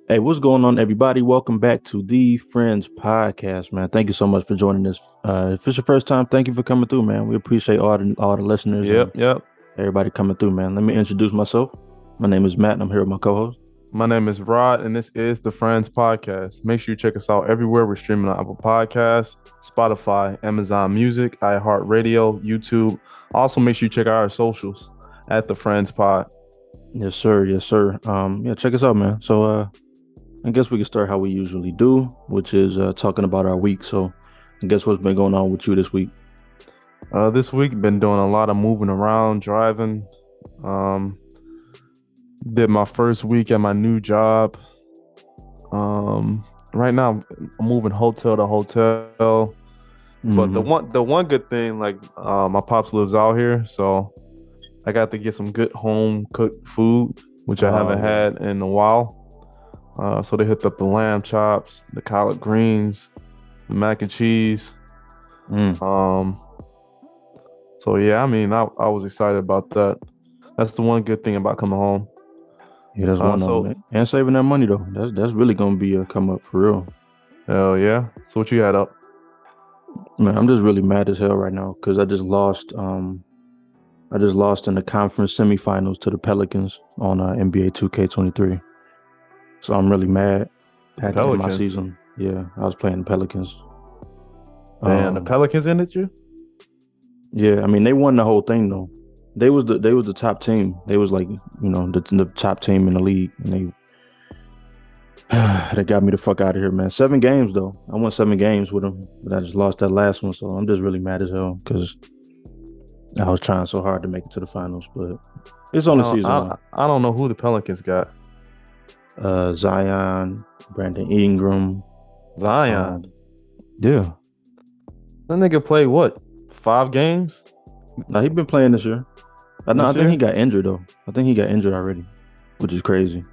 Hey, what's going on, everybody? Welcome back to the Friends Podcast, man. Thank you so much for joining us. If it's your first time, thank you for coming through, man. We appreciate all the listeners and Yep. everybody coming through, man. Let me introduce myself. My name is Matt, and I'm here with my co-host. My name is Rod, and this is the Friends Podcast. Make sure you check us out everywhere. We're streaming on Apple Podcasts, Spotify, Amazon Music, iHeartRadio, YouTube. Also, make sure you check out our socials at the Friends Pod. Yes, sir. Yes, sir. Yeah, check us out, man. So, I guess we can start how we usually do, which is talking about our week. So, I guess what's been going on with you this week? This week, been doing a lot of moving around, driving. Um, did my first week at my new job. Right now, I'm moving hotel to hotel. But the Hmm. one good thing, like my pops lives out here, so I got to get some good home cooked food, which I Oh haven't yeah. had in a while. So they hooked up the lamb chops, the collard greens, the mac and cheese. Mm. Um, so yeah, I mean, I was excited about that. That's the one good thing about coming home. Yeah, that's one of them, So man. And saving that money though. That's really gonna be a come up for real. hell yeah. So what you had up? Man, I'm just really mad as hell right now because I just lost. I just lost in the conference semifinals to the Pelicans on NBA 2K23. So I'm really mad. The Had to end my Pelicans. season. Yeah, I was playing the Pelicans. Damn, the Um, Pelicans ended you? yeah, I mean they won the whole thing though. They was the top team. They was like the top team in the league, and they got me the fuck out of here, man. 7 games though. I won 7 games with them, but I just lost that last one. So I'm just really mad as hell because I was trying so hard to make it to the finals, but it's only season one. I don't know who the Pelicans got. Zion, Brandon Ingram. Zion. Um, yeah. That nigga played what? 5 games Now he been playing this year. I know. I this think he year? got injured though. I think he got injured already, which is crazy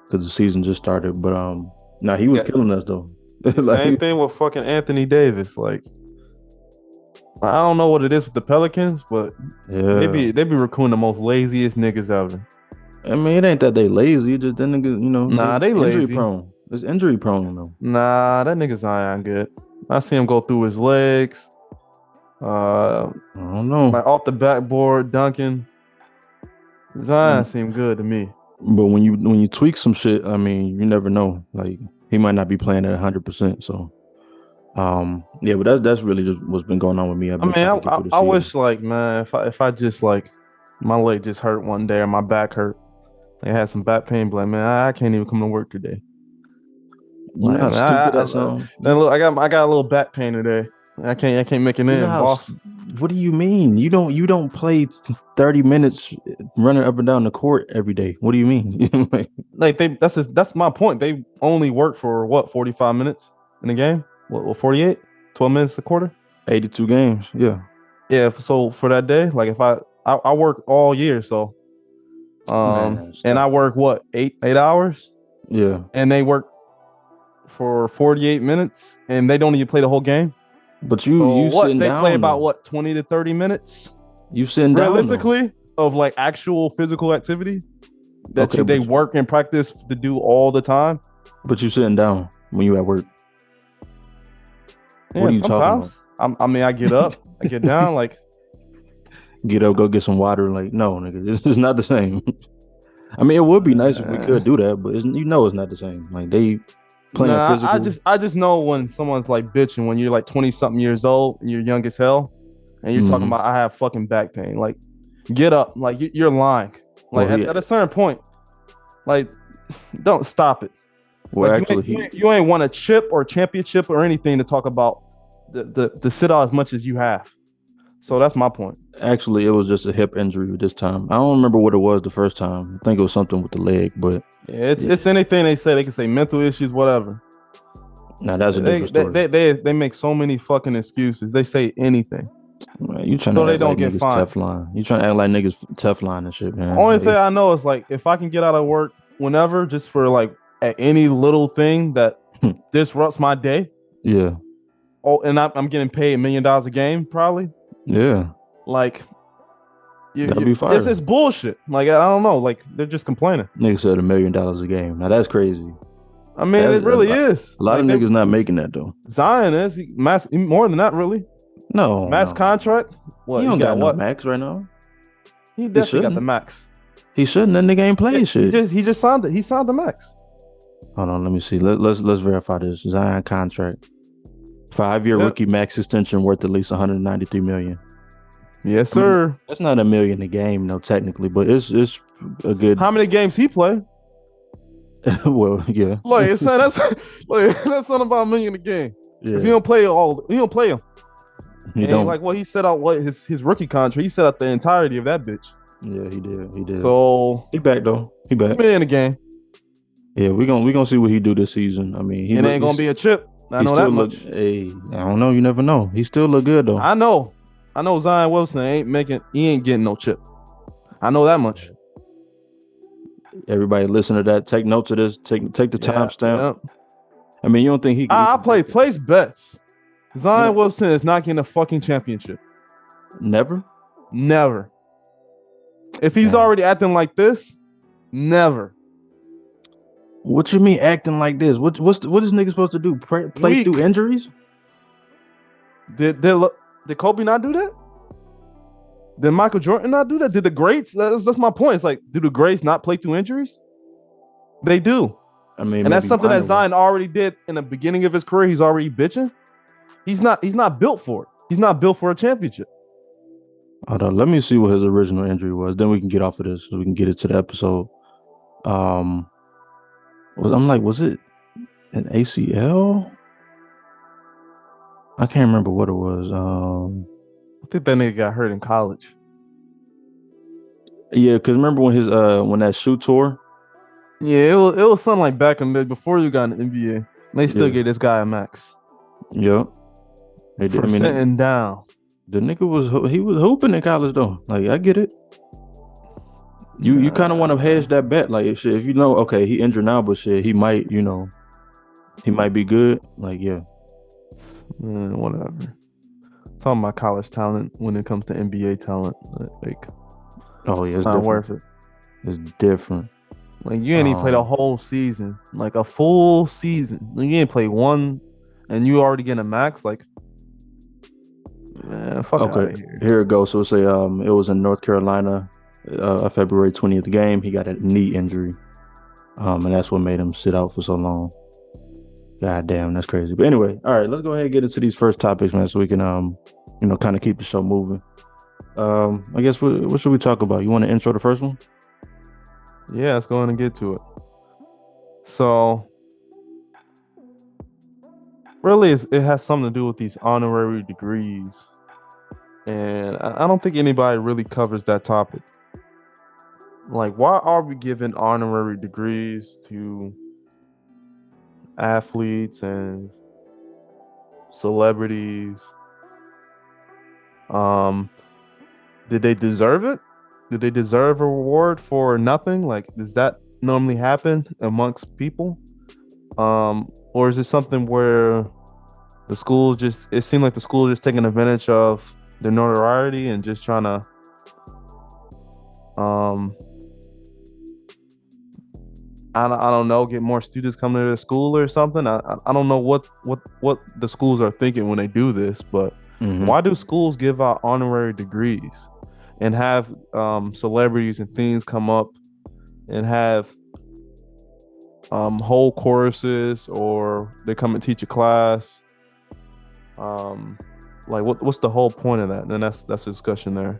because the season just started. But now he was Yeah. killing us though. Same like, thing with fucking Anthony Davis. Like, I don't know what it is with the Pelicans, but yeah. they be recruiting the most laziest niggas ever. I mean, it ain't that they lazy. Just that nigga, they Nah, they injury lazy. prone. It's injury prone though. Nah, that nigga Zion good. I see him go through his legs, uh, I don't know. like off the backboard, dunking. Zion Mm. seemed good to me. But when you tweak some shit, I mean, you never know. Like he might not be playing at 100%. So yeah, but that's really just what's been going on with me. I've I been mean, trying to get through the I season. wish like man, if I just like my leg just hurt one day or my back hurt, I had some back pain, but like man, I can't even come to work today. You know Like how man, stupid that sounds. then look, I got a little back pain today. I can't make it You know in, how? boss. What do you mean? You don't play 30 minutes running up and down the court every day. What do you mean? Like, Like that's my point. They only work for what 45 minutes in the game. What 48? 12 minutes a quarter. 82 games. Yeah, Yeah. So for that day, like if I work all year, so man, and I stop it. work what 8 hours, Yeah, and they work for 48 minutes, and they don't even play the whole game. but you So you what sitting they play down about though. what 20 to 30 minutes You sitting down though. realistically of like actual physical activity that Okay, they work and practice to do all the time. but you sitting down when you at work. What Yeah, are you talking about? sometimes. I mean, I get up, I get down, like Get up, go get some water. Like, no, nigga, it's not the same. I mean, it would be nice if we uh, could do that, but it's not the same. Like they playing nah. physical. I just know when someone's like bitching when you're like 20 something years old and you're young as hell, and you're talking Hmm. about I have fucking back pain. Like, get up, like you're lying. Well, Like he at a certain point, like don't stop it. well Like actually he you ain't won a chip or championship or anything to talk about the sit out as much as you have. So that's my point. Actually, it was just a hip injury this time. I don't remember what it was the first time. I think it was something with the leg, but Yeah, yeah, it's anything they say. They can say mental issues, whatever. now that's a different story. They make so many fucking excuses. They say anything Man, you trying to so they act don't like get niggas fined. Teflon. You trying to act like niggas Teflon and shit, man. Only thing Like, I know is like if I can get out of work whenever, just for like at any little thing that disrupts my day. yeah, Oh, and I'm getting paid $1 million a game, probably. yeah, Like that'll be it's fire. bullshit. Like I don't know. Like they're just complaining. Nigga said $1 million a game. Now that's crazy. I mean, it really is. A lot of niggas not making that though. Zion is more than that, really. No, Max no. contract. What He don't got no what? max right now. He definitely got the max. He shouldn't. That nigga ain't playing shit. He just signed it. He signed the max. Hold on, let me see. Let's verify this. Zion contract. 5-year rookie max extension worth at least 193 million. Yes, sir. I mean, that's not $1 million a game, no, technically, but it's a good. How many games he play? Well, yeah. Like it's that's that's not about $1 million a game. Yeah. He don't play all. He don't play them. He don't. Like what he set out. What his rookie contract? He set out the entirety of that bitch. Yeah, he did. He did. So he back though. He back. $1 million a game. Yeah, we gonna see what he do this season. I mean, it ain't gonna be a chip. I know that much. Hey, I don't know. You never know. He still look good though. I know Zion Wilson he ain't getting no chip. I know that much. Everybody listen to that. Take notes of this. Take the timestamp. Yeah. I mean, you don't think he can... I place bets. Zion Wilson is not getting a fucking championship. Never? Never. If he's already acting like this, never. What you mean acting like this? What is nigga supposed to do? Play through injuries? Did Kobe not do that? Did Michael Jordan not do that? Did the greats? That's my point. It's like, do the greats not play through injuries? They do. I mean, and that's something that Zion already did in the beginning of his career. He's already bitching. He's not built for it. He's not built for a championship. Hold on, let me see what his original injury was. Then we can get off of this so we can get it to the episode. Was it an ACL? I can't remember what it was. I think that nigga got hurt in college. Yeah, because remember when that shoe tore? Yeah, it was something like back in the before you got in the NBA. They still gave this guy a max. Yep. They did. For sitting down. The nigga was hooping in college though. Like, I get it. You kind of want to hedge that bet. Like, shit, if you know, okay, he injured now, but shit, he might be good. Like, yeah. Whatever. Talking about college talent when it comes to NBA talent, like, oh yeah, it's not worth it. It's different. Like, you ain't even played a whole season, like a full season. Like, you ain't played one, and you already getting a max. Like, man, fuck out of here. Here it goes. So say it was in North Carolina, a February 20th game. He got a knee injury, and that's what made him sit out for so long. God damn, that's crazy. But anyway, all right, let's go ahead and get into these first topics, man, so we can kind of keep the show moving. I guess what should we talk about? You want to intro the first one? Yeah, let's go on and get to it. So, really, it has something to do with these honorary degrees, and I don't think anybody really covers that topic. Like, why are we giving honorary degrees to athletes and celebrities? Did they deserve it? Did they deserve a reward for nothing? Like, does that normally happen amongst people? Or is it something where it seemed like the school just taking advantage of their notoriety and just trying to I don't know, get more students coming to the school or something. I don't know what the schools are thinking when they do this, but why do schools give out honorary degrees and have celebrities and things come up and have whole courses, or they come and teach a class? Like, what's the whole point of that? And that's a discussion there.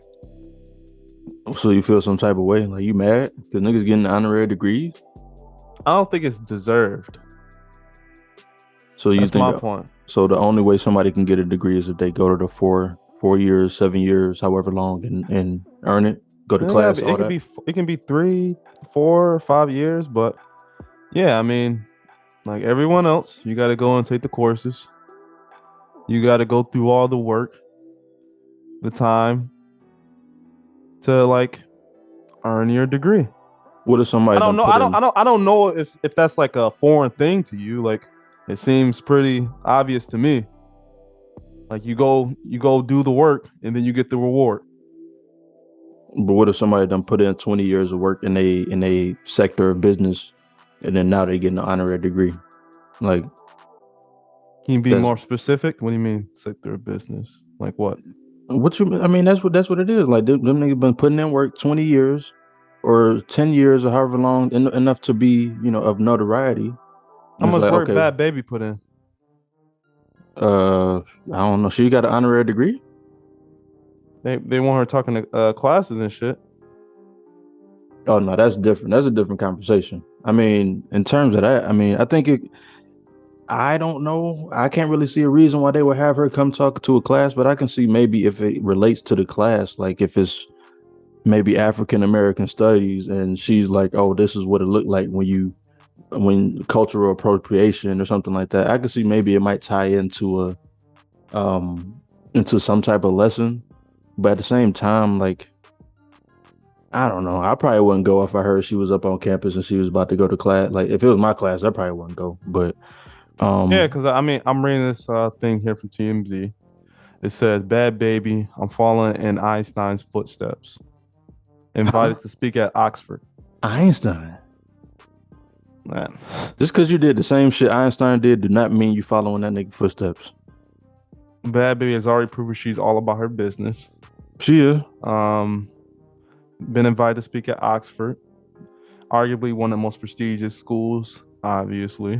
So you feel some type of way? Like, you mad because niggas getting honorary degrees? I don't think it's deserved. So that's my point. So the only way somebody can get a degree is if they go to the 4 years, 7 years, however long, and earn it. Go to class. It can be 3, 4, 5 years, but yeah, I mean, like everyone else, you got to go and take the courses. You got to go through all the work, the time to like earn your degree. What if somebody? I don't know. I don't know if that's like a foreign thing to you. Like, it seems pretty obvious to me. Like, you go do the work and then you get the reward. But what if somebody done put in 20 years of work in a sector of business and then now they getting an honorary degree. Like Can you be that's more specific? What do you mean sector of business? Like what? what you. I mean, that's what it is. Like them niggas been putting in work 20 years or 10 years or however long enough to be of notoriety. How And it's much like work okay, Bad Baby put in? I don't know. She got an honorary degree. They want her talking to classes and shit. Oh no, that's different. That's a different conversation. I mean, in terms of that, I mean, I think it. I don't know. I can't really see a reason why they would have her come talk to a class, but I can see maybe if it relates to the class, like if it's maybe African American studies, and she's like, "Oh, this is what it looked like when cultural appropriation or something like that." I can see maybe it might tie um into some type of lesson, but at the same time, like I don't know. I probably wouldn't go if I heard she was up on campus and she was about to go to class. Like if it was my class, I probably wouldn't go. But Yeah, um, because I mean, I'm reading this thing here from TMZ. It says, "Bad Baby, I'm following in Einstein's footsteps. huh? Invited to speak at Oxford." Einstein. Man, Just because you did the same shit Einstein did, do not mean you following that nigga footsteps. Bad Baby has already proven she's all about her business. She is. Um, been invited to speak at Oxford, arguably one of the most prestigious schools, obviously.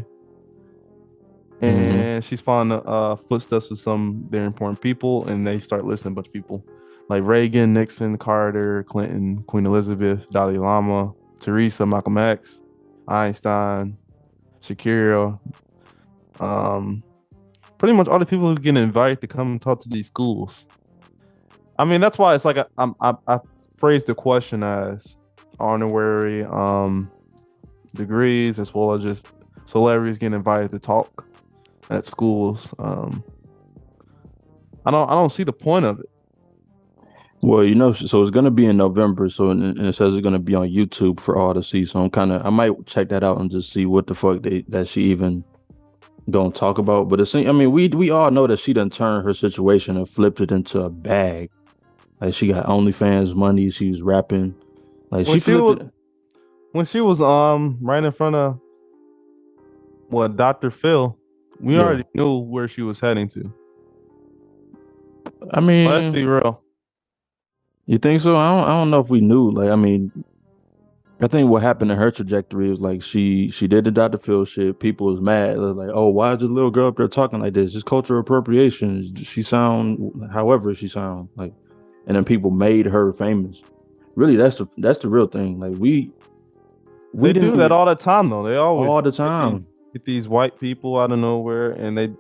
Mm-hmm. And she's following the footsteps of some very important people, and they start listing a bunch of people like Reagan, Nixon, Carter, Clinton, Queen Elizabeth, Dalai Lama, Teresa, Malcolm X, Einstein, Shakira, um, pretty much all the people who get invited to come and talk to these schools. I mean, that's why it's like I phrased the question as honorary degrees as well as just celebrities getting invited to talk at schools. I don't see the point of it. Well, so it's gonna be in November. So and it says it's gonna be on YouTube for all to see. So I might check that out and just see what the fuck that she even don't talk about. But I mean, we all know that she done turned her situation and flipped it into a bag. Like she got OnlyFans money. She's rapping. Like When she she flipped was it. when she was right in front of what Dr. Phil, we Yeah. already knew where she was heading to. I Let's mean, be real. you think so? I don't know if we knew. Like, I mean, I think what happened in her trajectory is like she did the Dr. Phil shit. People was mad. It was like, oh, why is this little girl up there talking like this? It's cultural appropriation. She sound however she sound like, and then people made her famous. Really, that's the real thing. Like we They didn't do that really all the time though. They always all the get these time, get these white people out of nowhere and they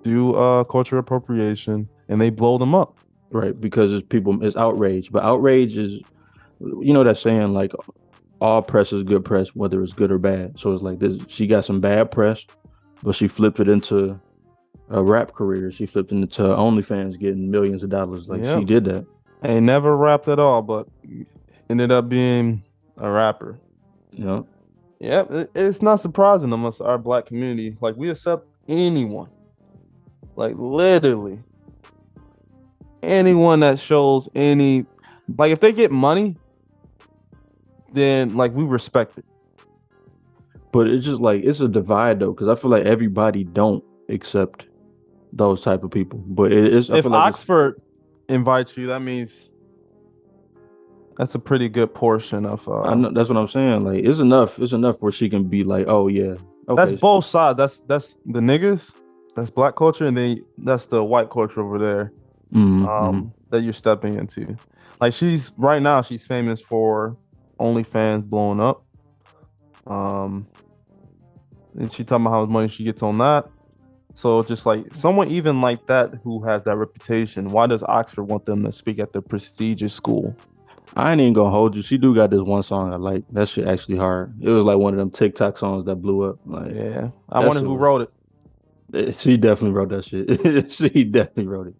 do cultural appropriation and they blow them up. right? Because it's outrage, but outrage is that saying like all press is good press, whether it's good or bad. So it's like this. She got some bad press, but she flipped it into a rap career. She flipped it into OnlyFans, getting millions of dollars. Like she Yep. did that. Ain't never rapped at all, but ended up being a rapper. You know. Yep, it's not surprising amongst our black community. Like we accept anyone, like literally anyone that shows any, like if they get money, then like we respect it. But it's just like it's a divide though, because I feel like everybody don't accept those type of people. But I If feel like it's Oxford invites you, that means that's a pretty good portion of I know that's what I'm saying. Like it's enough. It's enough where she can be like, oh yeah, that's okay. both sides. That's the niggas, that's black culture, and then that's the white culture over there. Mm-hmm. That you're stepping into. Like she's right now, she's famous for OnlyFans blowing up. Um, and she talking about how much money she gets on that. So just like someone even like that who has that reputation, why does Oxford want them to speak at the prestigious school? I ain't even gonna hold you. She do got this one song I like. That shit actually hard. It was like one of them TikTok songs that blew up. Like Yeah, I that wonder shit who was. wrote it. She definitely wrote that shit. She definitely wrote it.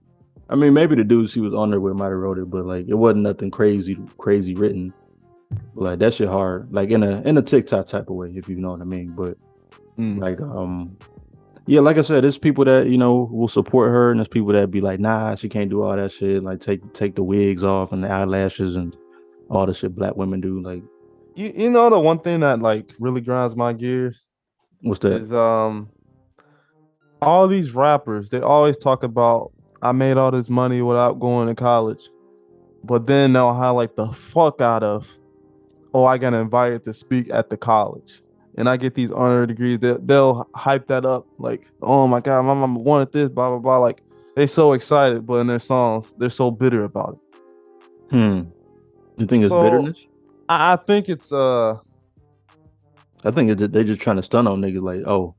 I mean, maybe the dude she was on there with might have wrote it, but like it wasn't nothing crazy written. But, like that shit hard, like in a TikTok type of way, if you know what I mean. But Mm. like yeah, like I said, there's people that will support her, and there's people that be like, nah, she can't do all that shit. Like take the wigs off and the eyelashes and all the shit black women do. Like You know the one thing that like really grinds my gears What's that? is all these rappers, they always talk about I made all this money without going to college. But then they'll highlight the fuck out of, oh, I got invited to speak at the college. And I get these honorary degrees. They'll hype that up like, oh my God, my mama wanted this, blah, blah, blah. Like they so excited, but in their songs, they're so bitter about it. Hmm. You think it's So bitterness? I think it's I think they just trying to stun on niggas like, oh,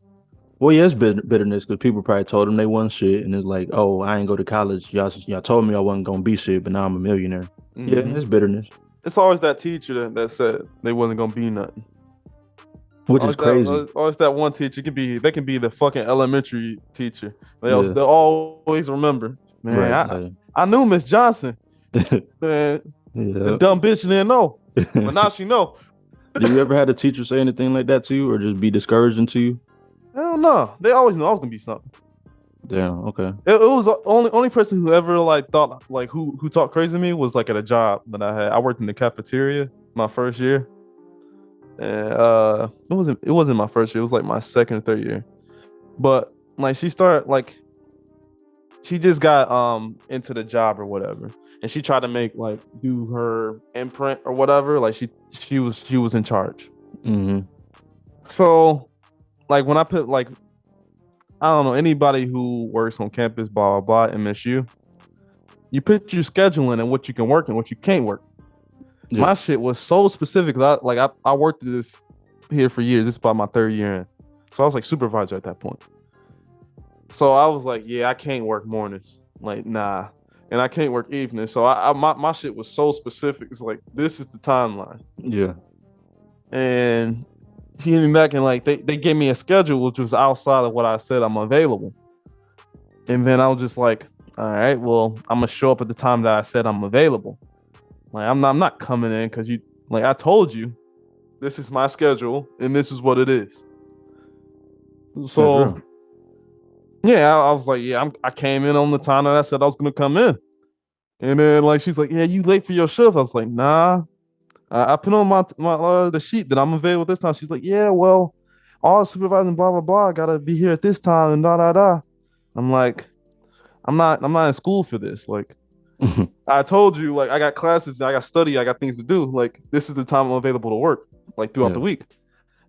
well, yeah, it's bitterness because people probably told them they wasn't shit, and it's like, oh, I ain't go to college. Y'all told me I wasn't gonna be shit, but now I'm a millionaire. Yeah, mhm. it's bitterness, It's always that teacher that said they wasn't gonna be nothing. which is crazy. Always that one teacher. They can be the fucking elementary teacher. Yeah, They'll always remember. Man, right. I knew Miss Johnson. Man, the Yeah. dumb bitch didn't know, but now she know. Do you ever had a teacher say anything like that to you, or just be discouraging to you? Hell no, they always knew I was gonna be something. Damn. Okay. It was the only person who ever like thought like who talked crazy to me was like at a job that I had. I worked in the cafeteria my first year, and it wasn't my first year. It was like my second or third year. But like she started like she just got into the job or whatever, and she tried to make like do her imprint or whatever. Like she was in charge. Mm-hmm. So like when I put like I don't know anybody who works on campus, blah blah blah, MSU, you put your schedule in and what you can work and what you can't work. Yeah. My shit was so specific that I worked this here for years. This is about my third year in, so I was like supervisor at that point. So I was like, yeah, I can't work mornings. Like, nah. And I can't work evenings. So my shit was so specific. It's like, this is the timeline. Yeah. And he came back and like they gave me a schedule which was outside of what I said I'm available. And then I was just like, all right, well, I'm gonna show up at the time that I said I'm available. Like I'm not coming in because you like I told you this is my schedule and this is what it is. That's So real. yeah, I was like, yeah, I came in on the time that I said I was gonna come in. And then like she's like, yeah, you late for your shift. I was like, nah. I put on my the sheet that I'm available this time. She's like, yeah, well, all supervising blah blah blah. I gotta be here at this time and da da da. I'm like, I'm not in school for this. Like I told you, like I got classes, I got study, I got things to do. Like this is the time I'm available to work, like throughout the Yeah. week.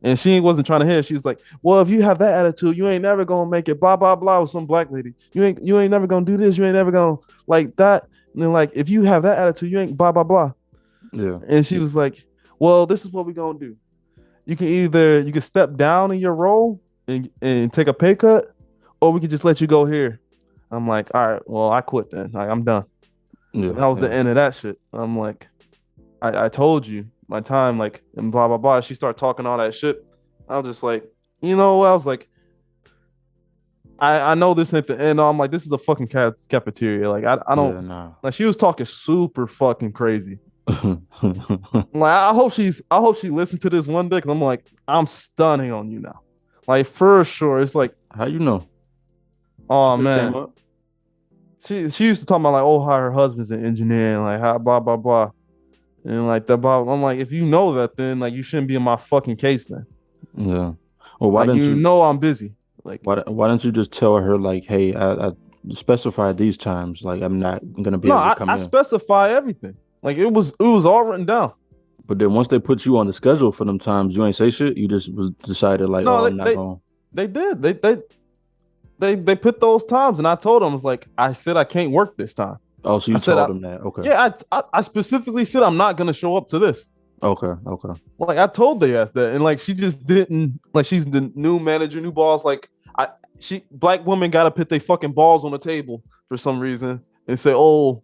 And she wasn't trying to hear. She was like, "Well, if you have that attitude, you ain't never gonna make it." Blah blah blah. With some black lady, you ain't never gonna do this. You ain't never gonna like that. And then like, if you have that attitude, you ain't blah blah blah. Yeah. And she was like, "Well, this is what we're gonna do. You can step down in your role and take a pay cut, or we can just let you go here." I'm like, "All right, well, I quit then. Like, I'm done." Yeah. And that was the Yeah. end of that shit. I'm like, I told you my time, like, and blah blah blah. She started talking all that shit. I was just like, you know what? I was like, I know this ain't the end. I'm like, this is a fucking cafeteria. Like, I don't Yeah. Nah. like. She was talking super fucking crazy. Like, I hope she listened to this one day. Cause I'm like, I'm stunning on you now. Like for sure. It's like, How you know? oh It came man. up. She used to talk about like, oh, how her husband's an engineer and like how blah blah blah. And like the blah. I'm like, if you know that, then like you shouldn't be in my fucking case then. Yeah. Well, why Like didn't you you? know I'm busy. Like Why don't you just tell her like, hey, I specified these times. Like, I'm not gonna be no, able to I come in. specify everything. Like it was all written down. But then once they put you on the schedule for them times, you ain't say shit. You just was decided like, No, oh, I'm not going. they did. They put those times, and I told them, I was like, I said I can't work this time. Oh, so I you said, told them that. Okay. yeah, I specifically said I'm not gonna show up to this. Okay. Okay. Like I told the ass that, and like she just didn't. Like she's the new manager, new boss. Like black women gotta put their fucking balls on the table for some reason and say, oh,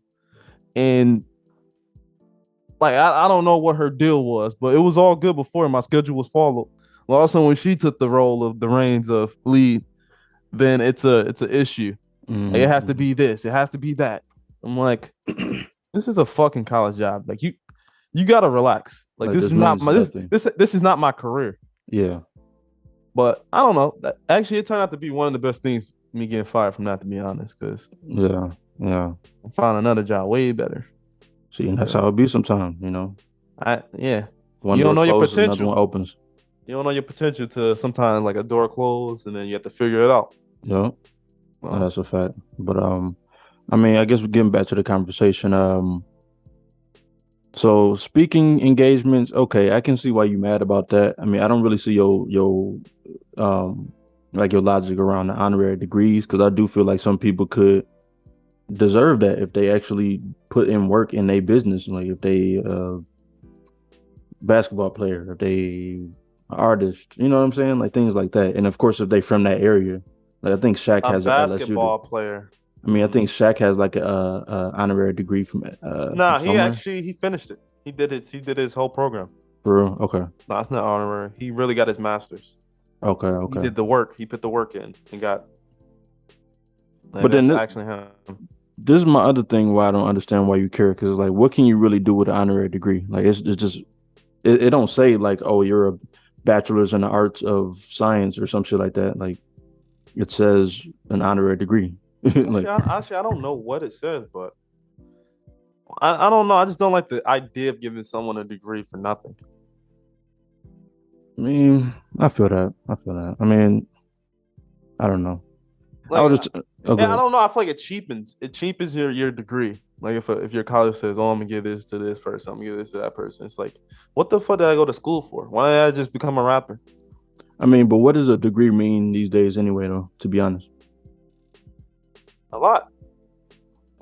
and like I don't know what her deal was, but it was all good before my schedule was followed. Well, also when she took the role of the reins of lead, then it's a issue. Like it has to Mm-hmm. be this, it has to be that. I'm like, this is a fucking college job. Like you gotta relax. Like Like this is this not means my this nothing. this this is not my career. Yeah. But I don't know. Actually, it turned out to be one of the best things me getting fired from that, to be honest, because Yeah. Yeah. I found another job way better. See, and that's So how it be sometimes. yeah. One You don't door know your closes, another potential. one opens. You don't know your potential to sometimes like a door close and then you have to figure it out. Yeah, no, Well, that's a fact. But I mean, I guess we're getting back to the conversation. So speaking engagements, okay, I can see why you mad about that. I mean, I don't really see your um like your logic around the honorary degrees because I do feel like some people could deserve that if they actually put in work in their business, like if they basketball player, if they artist, you know what I'm saying, like things like that. And of course, if they from that area, like I think Shaq a has a LSU. basketball player. I mean, I think Shaq has like a honorary degree from Nah, he somewhere. actually he finished it. He did it. He did his whole program. For real? Okay, No, it's not honorary. He really got his master's. okay, He okay. did the work. He put the work in and got. But And then that's actually him. this is my other thing why I don't understand why you care because like, what can you really do with an honorary degree? Like, it's just it don't say like, oh, you're a bachelor's in the arts of science or some shit like that. Like, it says an honorary degree. Like, Actually, I don't know what it says, but I don't know. I just don't like the idea of giving someone a degree for nothing. I mean, I feel that. I feel that. I mean, I don't know. I Like, was just oh, go yeah, I ahead. don't know. I feel like it cheapens your degree. Like if your college says, "Oh, I'm gonna give this to this person, I'm gonna give this to that person," it's like, what the fuck did I go to school for? Why did I just become a rapper? I mean, but what does a degree mean these days anyway, though, to be honest? A lot.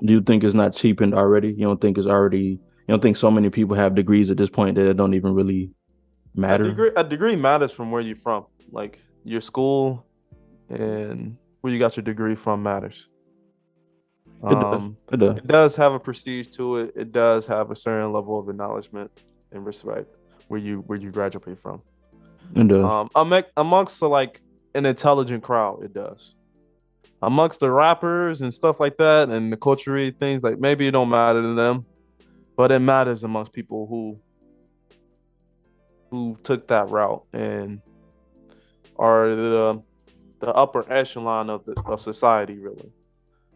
Do you think it's not cheapened already? You don't think it's already, you don't think so many people have degrees at this point that it don't even really matter? A degree matters from where you're from. Like your school and where you got your degree from matters. It does. It does. It does have a prestige to it. It does have a certain level of acknowledgement and respect where you graduate from. It does. Amongst like an intelligent crowd, it does. Amongst the rappers and stuff like that, and the culture things, like maybe it don't matter to them, but it matters amongst people who took that route and are the upper echelon of society. Really,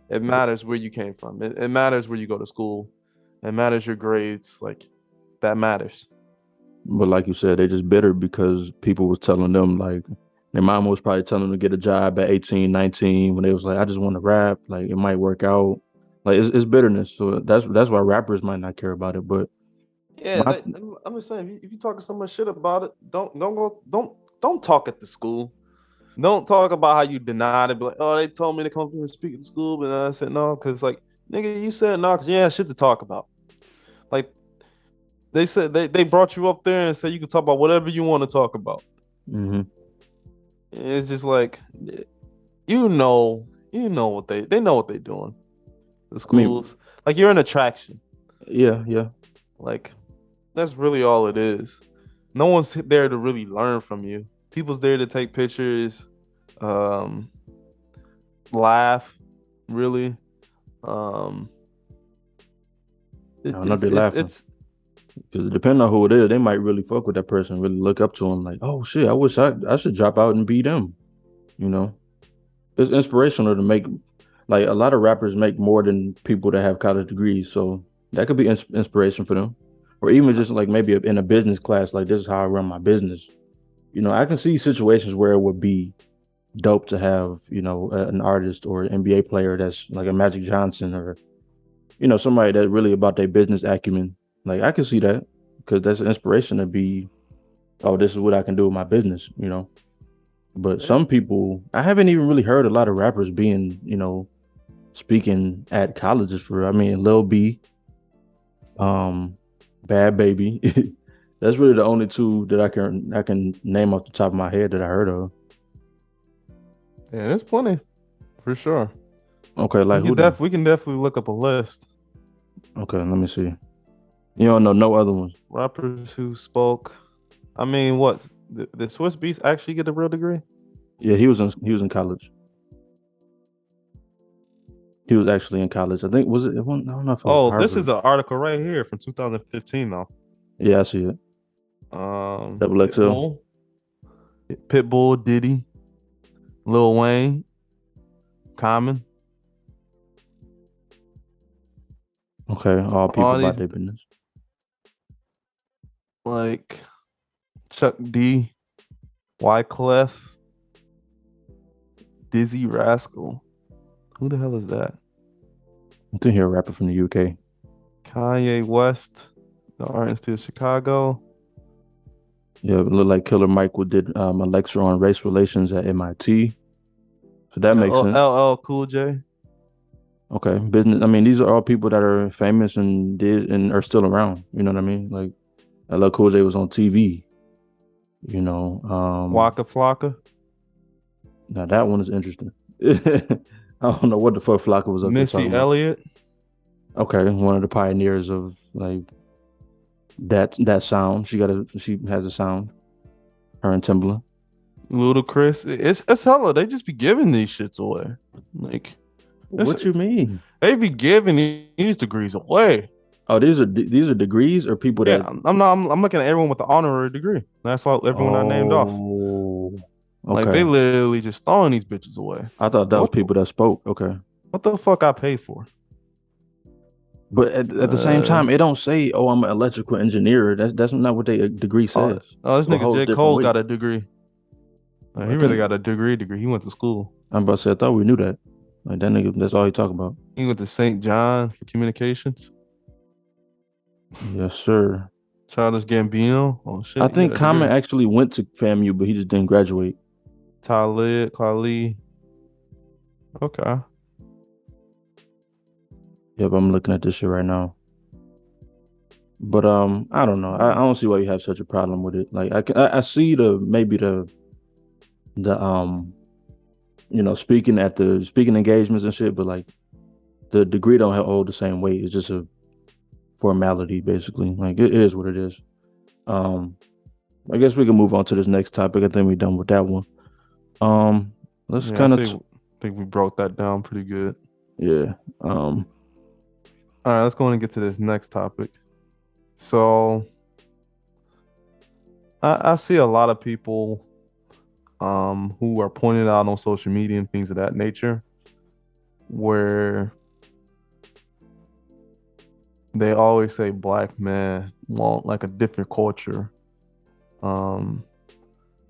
it matters where you came from. It matters where you go to school. It matters your grades. Like that matters. But like you said, they just bitter because people was telling them like their mom was probably telling them to get a job at 18, 19 when they was like, I just want to rap, like it might work out. Like it's bitterness. So that's why rappers might not care about it. But Yeah, my I'm just saying, if you talking so much shit about it, don't talk at the school. Don't talk about how you denied it. Be like, oh, they told me to come through and speak at the school, but I said no, because like, nigga, you said no, because you had shit to talk about. Like they said, they brought you up there and said you can talk about whatever you want to talk about. hmm It's just like, you know what they know what they're doing. The I mean, schools, like you're an attraction. yeah, yeah. Like that's really all it is. No one's there to really learn from you. People's there to take pictures, um, laugh, really. Um, I know they're laughing. it's Because depending on who it is, they might really fuck with that person, really look up to them like, oh shit, I wish I should drop out and be them. You know? It's inspirational to make like a lot of rappers make more than people that have college degrees, so that could be inspiration for them, or even just like maybe in a business class, like this is how I run my business. You know, I can see situations where it would be dope to have an artist or an NBA player that's like a Magic Johnson or somebody that's really about their business acumen. Like I can see that because that's an inspiration to be, oh, this is what I can do with my business. But yeah. some people, I haven't even really heard a lot of rappers being, speaking at colleges for real. I mean, Lil B, um, Bad Baby. That's really the only two that I can name off the top of my head that I heard of. Yeah, there's plenty for sure. Okay, like who then? We can definitely look up a list Okay, let me see. You don't know no other ones. rappers who spoke. I mean, what the Swiss Beats actually get a real degree? Yeah, he was in college. He was actually in college. I think was it? I don't know if it was Oh, this is Harvard. an article right here from 2015 though. Yeah, I see it. Double XL. Pitbull, Diddy, Lil Wayne, Common, Okay, all people all about these their business. like Chuck D, Wyclef, Dizzy Rascal. Who the hell is that? I think he's a rapper from the UK. Kanye West, the Art Institute of Chicago. Yeah, it looked like Killer Mike did a lecture on race relations at MIT. So that makes sense. LL Cool J. Okay, business. I mean, these are all people that are famous and did and are still around. You know what I mean? Like, LL Cool J was on TV. You know, Waka Flocka. now that one is interesting. I don't know what the fuck Flocka was up there Missy talking about. Elliott. Okay, one of the pioneers of like that sound. She has a sound. Her and Timbaland. Ludacris. It's hella. They just be giving these shits away. Like, What you mean? they be giving these degrees away. Oh, these are Degreez or people Yeah, that. I'm looking at everyone with the honorary degree. That's all everyone I named off. Oh, Like, okay. they literally just throwing these bitches away. I thought that was people that spoke. Okay. What the fuck I pay for? But at the same time, it don't say, "Oh, I'm an electrical engineer." That's not what they degree says. This So it nigga holds J. different Cole weight. got a degree. Like, he really got a degree. He went to school. I'm about to say, I thought we knew that. Like that nigga, that's all he talk about. He went to St. John for communications. Yes, sir. Childish Gambino. Oh shit. I think Common actually went to FAMU, but he just didn't graduate. Talib Kweli. Okay. Yep, I'm looking at this shit right now. But I don't know. I don't see why you have such a problem with it. Like I see maybe the speaking engagements and shit, but like the degree don't hold the same weight. It's just a formality, basically. Like it is what it is. I guess we can move on to this next topic. I think we're done with that one. Let's kind of think we broke that down pretty good. Yeah. All right, let's go and get to this next topic. So I see a lot of people who are pointed out on social media and things of that nature where they always say black men want like a different culture. And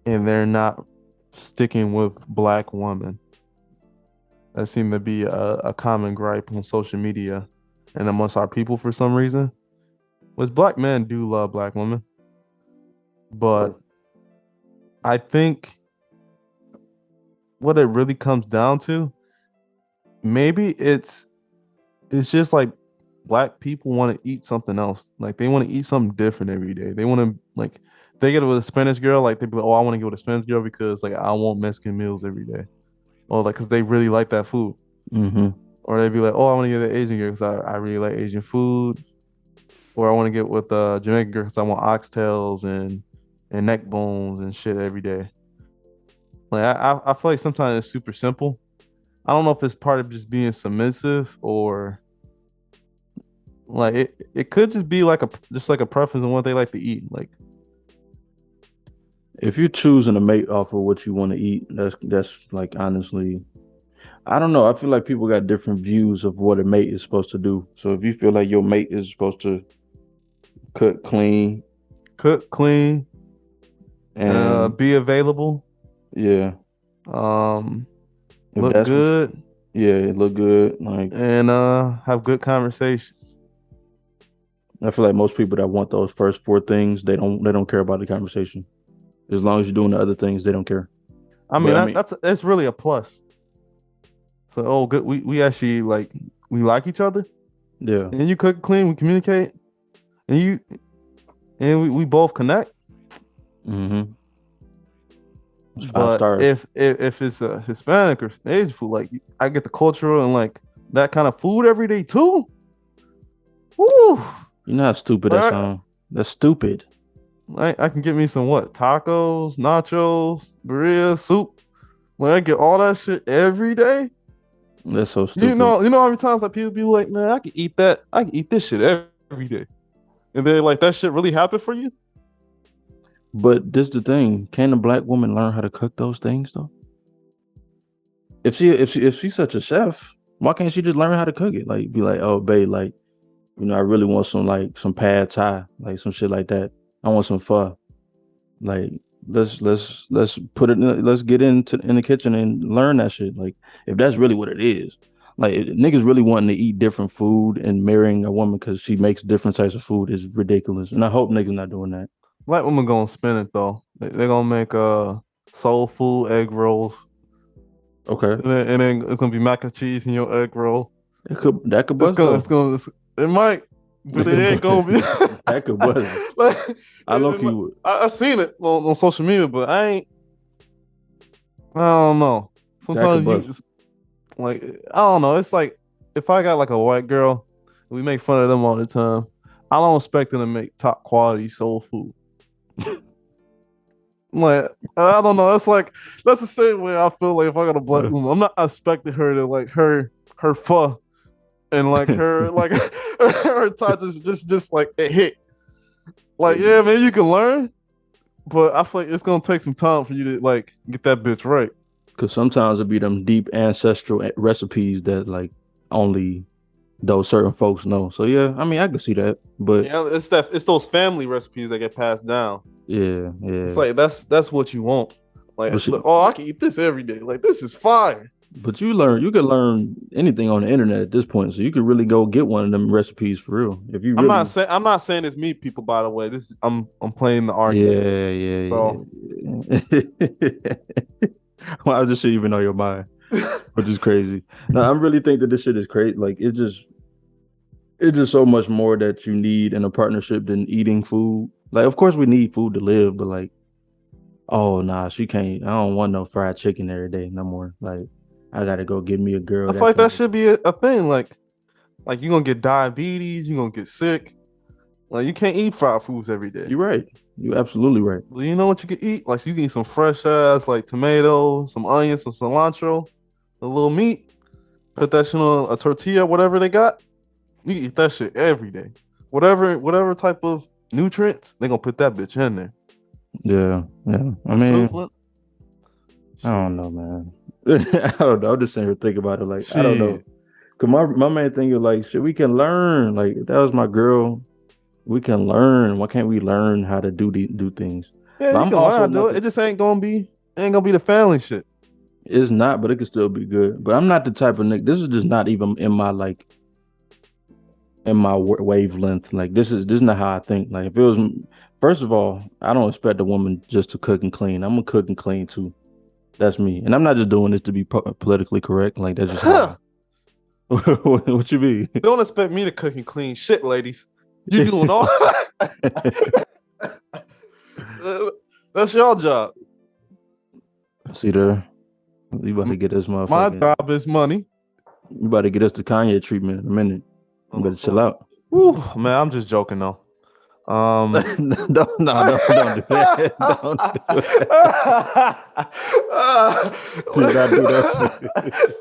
they're not sticking with black women. That seemed to be a common gripe on social media and amongst our people for some reason. Which black men do love black women. But I think what it really comes down to, maybe it's just like black people want to eat something else. Like they want to eat something different every day. They want to like they get with a Spanish girl, like they be like, oh, I want to get with a Spanish girl because like I want Mexican meals every day. Or like because they really like that food. Mm-hmm. Or they'd be like, oh, I want to get an Asian girl because I really like Asian food. Or I want to get with a Jamaican girl because I want oxtails and neck bones and shit every day. Like I feel like sometimes it's super simple. I don't know if it's part of just being submissive or like it could just be like a preference on what they like to eat. Like if you're choosing a mate off of what you want to eat, that's like honestly, I don't know. I feel like people got different views of what a mate is supposed to do. So if you feel like your mate is supposed to cook clean, and be available, yeah, look good, look good, like and have good conversations. I feel like most people that want those first four things, they don't care about the conversation. As long as you're doing the other things, they don't care. I mean, that's really a plus. So, oh, good. We actually we like each other. Yeah. And you cook clean, we communicate, and we both connect. Mm-hmm. But if it's a Hispanic or Asian food, like I get the cultural and like that kind of food every day too. Woo! You know how stupid that sounds. That's stupid. I can get me some tacos, nachos, burritos, soup. Like I get all that shit every day. That's so stupid. You know how many times like people be like, man, I can eat that. I can eat this shit every day. And then like that shit really happen for you? But this the thing. Can a black woman learn how to cook those things though? If she's such a chef, why can't she just learn how to cook it? Like be like, oh babe, like, I really want some pad thai, like some shit like that. I want some pho. Like let's put it. Let's get into in the kitchen and learn that shit. Like if that's really what it is. Like if niggas really wanting to eat different food and marrying a woman because she makes different types of food is ridiculous. And I hope niggas not doing that. Black women gonna spin it though. They're gonna make soul food egg rolls, Okay, and then it's gonna be mac and cheese in your egg roll. that could It's bust gonna, though. it's gonna, it's, it might, but it ain't gonna be. That could bust. like, I low key would. I seen it on social media, but I don't know. That could Sometimes you bust. just like, I don't know. It's like if I got like a white girl, we make fun of them all the time. I don't expect them to make top quality soul food. Like I don't know. It's like that's the same way I feel like if I got a black woman, I'm not expecting her to like her pho and like her like her touch is just like a hit. Like yeah, man, you can learn, but I feel like it's gonna take some time for you to like get that bitch right. Because sometimes it be them deep ancestral recipes that like only those certain folks know. So yeah, I mean I can see that, but Yeah, it's those family recipes that get passed down. yeah, It's yeah. like that's what you want. Like, But look, she, oh, I can eat this every day. Like this is fire. but you can learn anything on the internet at this point. So you could really go get one of them recipes for real. If you really, I'm not saying it's me, people. By the way, this is I'm playing the argument. yeah, yeah, So yeah. Well, I just shit even on your mind, which is crazy. No, I really think that this shit is crazy. Like it's just so much more that you need in a partnership than eating food. Like, of course we need food to live, but like, oh nah, she can't. I don't want no fried chicken every day no more. Like, I gotta go get me a girl I feel that like can that make. should be a thing. Like you're gonna get diabetes, you're gonna get sick. Like you can't eat fried foods every day. You're right. You're absolutely right. Well, you know what you can eat? Like so you can eat some fresh ass like tomatoes, some onions, some cilantro, a little meat. Put that shit on a tortilla, whatever they got. You can eat that shit every day. Whatever type of nutrients, they gonna put that bitch in there. Yeah, yeah. I A soup, mean, I don't know, man. I don't know. I'm just sitting here thinking about it. Like, I don't know. shit. Cause my main thing is like, shit, we can learn. Like, if that was my girl, we can learn. Why can't we learn how to do things? Yeah, But you I'm can learn how also to do not it. the. It just ain't gonna be the family shit. It's not, but it could still be good. But I'm not the type of Nick. This is just not even in my like in my wavelength. Like this is not how I think. Like if it was, first of all, I don't expect a woman just to cook and clean. I'm gonna cook and clean too. That's me, and I'm not just doing this to be politically correct. Like that's just how I. What you mean? Don't expect me to cook and clean shit, ladies. You doing all that's your job. See there, you about to get this My motherfucking. job is money. You about to get us the Kanye treatment in a minute. You better chill So, out. whew, man, I'm just joking though. Don't, no, don't do that. Don't do it. Do not do that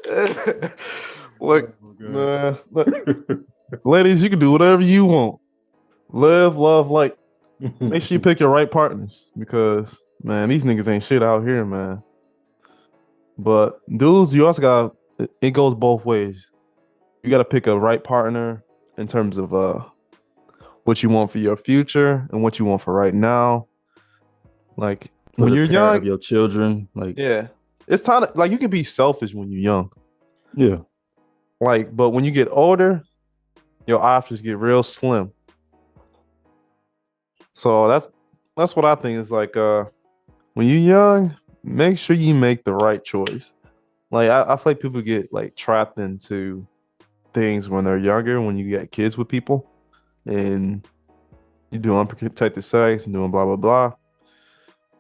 shit. Look, Oh man, look, my god. ladies, you can do whatever you want. Live, love, like. Make sure you pick your right partners because man, these niggas ain't shit out here, man. But dudes, you also got it goes both ways. You got to pick a right partner in terms of what you want for your future and what you want for right now. Like For when the you're parent of young, your children, like yeah, it's time to like you can be selfish when you're young. yeah, Like, but when you get older, your options get real slim. So that's what I think is like when you're young, make sure you make the right choice. Like I feel like people get like trapped into things when they're younger, when you get kids with people and you do unprotected sex and doing blah blah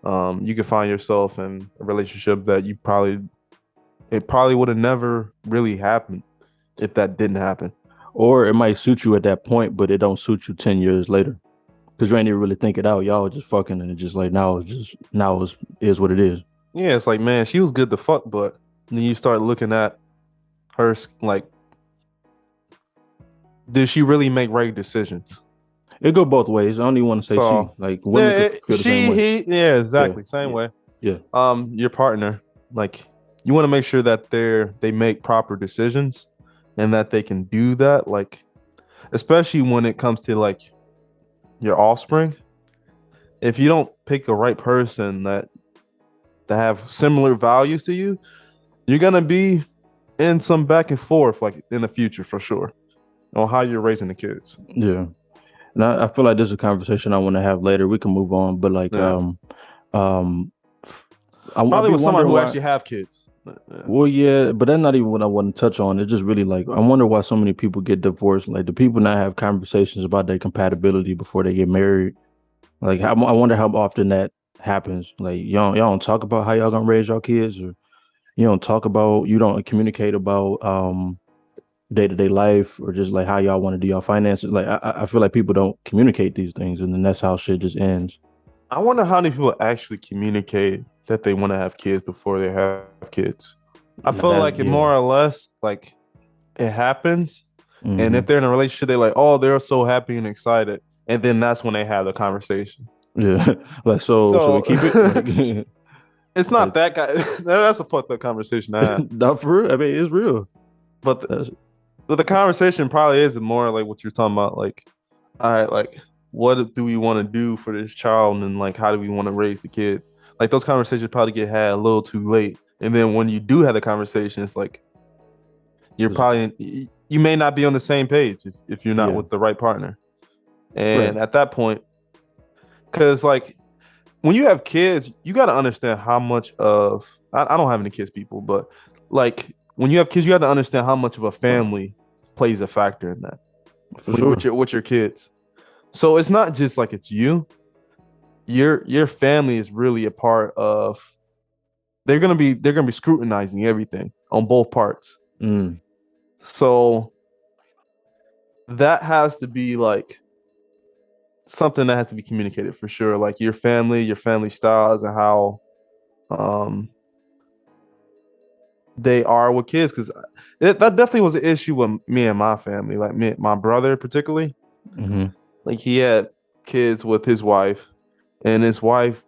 blah. You can find yourself in a relationship that it probably would have never really happened if that didn't happen. or it might suit you at that point, but it don't suit you 10 years later because you ain't even really think it out. Y'all just fucking, and it just like now it's is what it is. Yeah, it's like man, she was good to fuck, but then you start looking at her like, did she really make right decisions? It go both ways. I don't even want to say she. So Like yeah, women could feel the same way. yeah, Yeah, exactly, same yeah, way. yeah. Your partner, like you want to make sure that they make proper decisions and that they can do that, like especially when it comes to like your offspring. if you don't pick the right person that have similar values to you, you're gonna be in some back and forth like in the future for sure on how you're raising the kids. Yeah. And I feel like this is a conversation I want to have later. We can move on, but like, Yeah, um, I probably be with somebody wondering who why. actually have kids. Yeah. Well, yeah, but that's not even what I want to touch on. It's just really like I wonder why so many people get divorced. Like, do people not have conversations about their compatibility before they get married? Like, I wonder how often that happens. Like, y'all don't talk about how y'all gonna raise your kids, or you don't communicate about day to day life, or just like how y'all want to do your finances. Like, I feel like people don't communicate these things, and then that's how shit just ends. I wonder how many people actually communicate that they want to have kids before they have kids. I feel That like it yeah. more or less like it happens. And if Hmm. they're in a relationship, they're like, oh, they're so happy and excited. And then that's when they have the conversation. Yeah. Like, so should we So keep it? Like, it's like not that guy. That's a fucked up conversation to have. not for real. I mean, it's real. But the, That's but the conversation probably is more like what you're talking about. Like, all right, like, what do we want to do for this child? And like, how do we want to raise the kid? Like, those conversations probably get had a little too late. And then when you do have the conversation, it's like, you're it's- probably, you may not be on the same page if you're not yeah. with the right partner. Right. And at that point, because like when you have kids, you got to understand how much of I don't have any kids, people, but like when you have kids, you have to understand how much of a family plays a factor in that For sure. with your kids. So it's not just like it's you. Your family is really a part of. They're gonna be scrutinizing everything on both parts. Mm. So that has to be like something that has to be communicated for sure. Like your family styles, and how um they are with kids, because that definitely was an issue with me and my family. Like me, my brother particularly, Hmm. like he had kids with his wife, and his wife,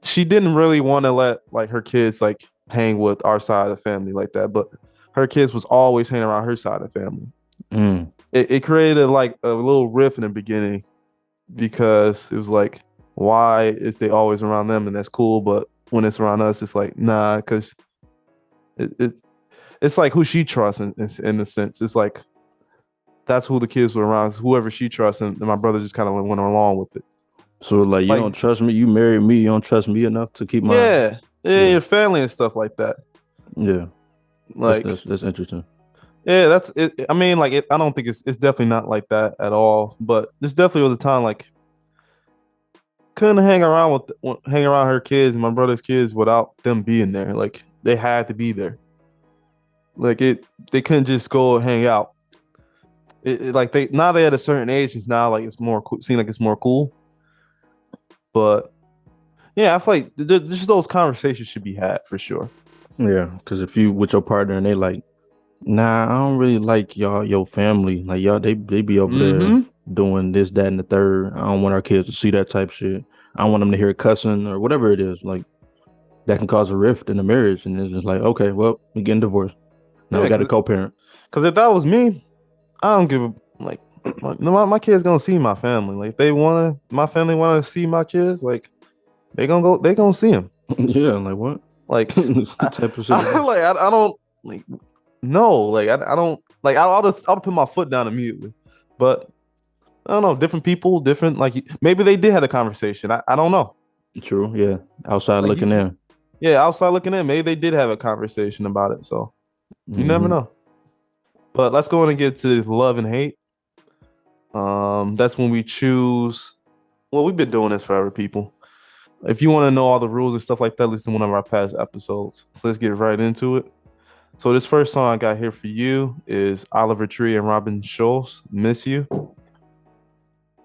she didn't really want to let like her kids like hang with our side of the family like that, but her kids was always hanging around her side of the family. Mm. It created like a little rift in the beginning, because it was like, why is they always around them and that's cool, but when it's around us, it's like nah, because it it's like who she trusts in a sense. It's like that's who the kids were around, whoever she trusts, and my brother just kind of went along with it. So like, you don't Like, trust me. You married me. You don't trust me enough to keep my yeah, yeah, yeah your family and stuff like that. yeah. Like, That's interesting. yeah, that's it. I mean, like, I don't think it's definitely not like that at all. But there's definitely was a time like couldn't hang around her kids and my brother's kids without them being there. Like they had to be there. Like they couldn't just go and hang out. Like they at a certain age, it's now like it's more cool, seem like it's more cool. But yeah, I feel like just those conversations should be had for sure. Yeah, because if you with your partner and they like, nah, I don't really like your family. Like y'all, they be over there Mm-hmm. doing this, that, and the third. I don't want our kids to see that type shit. I don't want them to hear cussing or whatever it is. Like that can cause a rift in the marriage, and it's just like, okay, well, we getting divorced. Now Yeah, we got a co-parent. because if that was me, I don't give a like my kids gonna see my family. Like if they wanna, my family wanna see my kids. Like they gonna see them. Yeah, like what Like type of shit is this? I don't like no like I don't like I'll put my foot down immediately. But I don't know, different people, different like maybe they did have a conversation. I don't know. True, yeah. Outside Like looking in. yeah, outside looking in, maybe they did have a conversation about it. So you never Hmm. know. But let's go on and get to love and hate. That's when we choose. Well, we've been doing this forever, people. If you want to know all the rules and stuff like that, listen to one of our past episodes. So let's get right into it. So this first song I got here for you is Oliver Tree and Robin Schulz, "Miss You."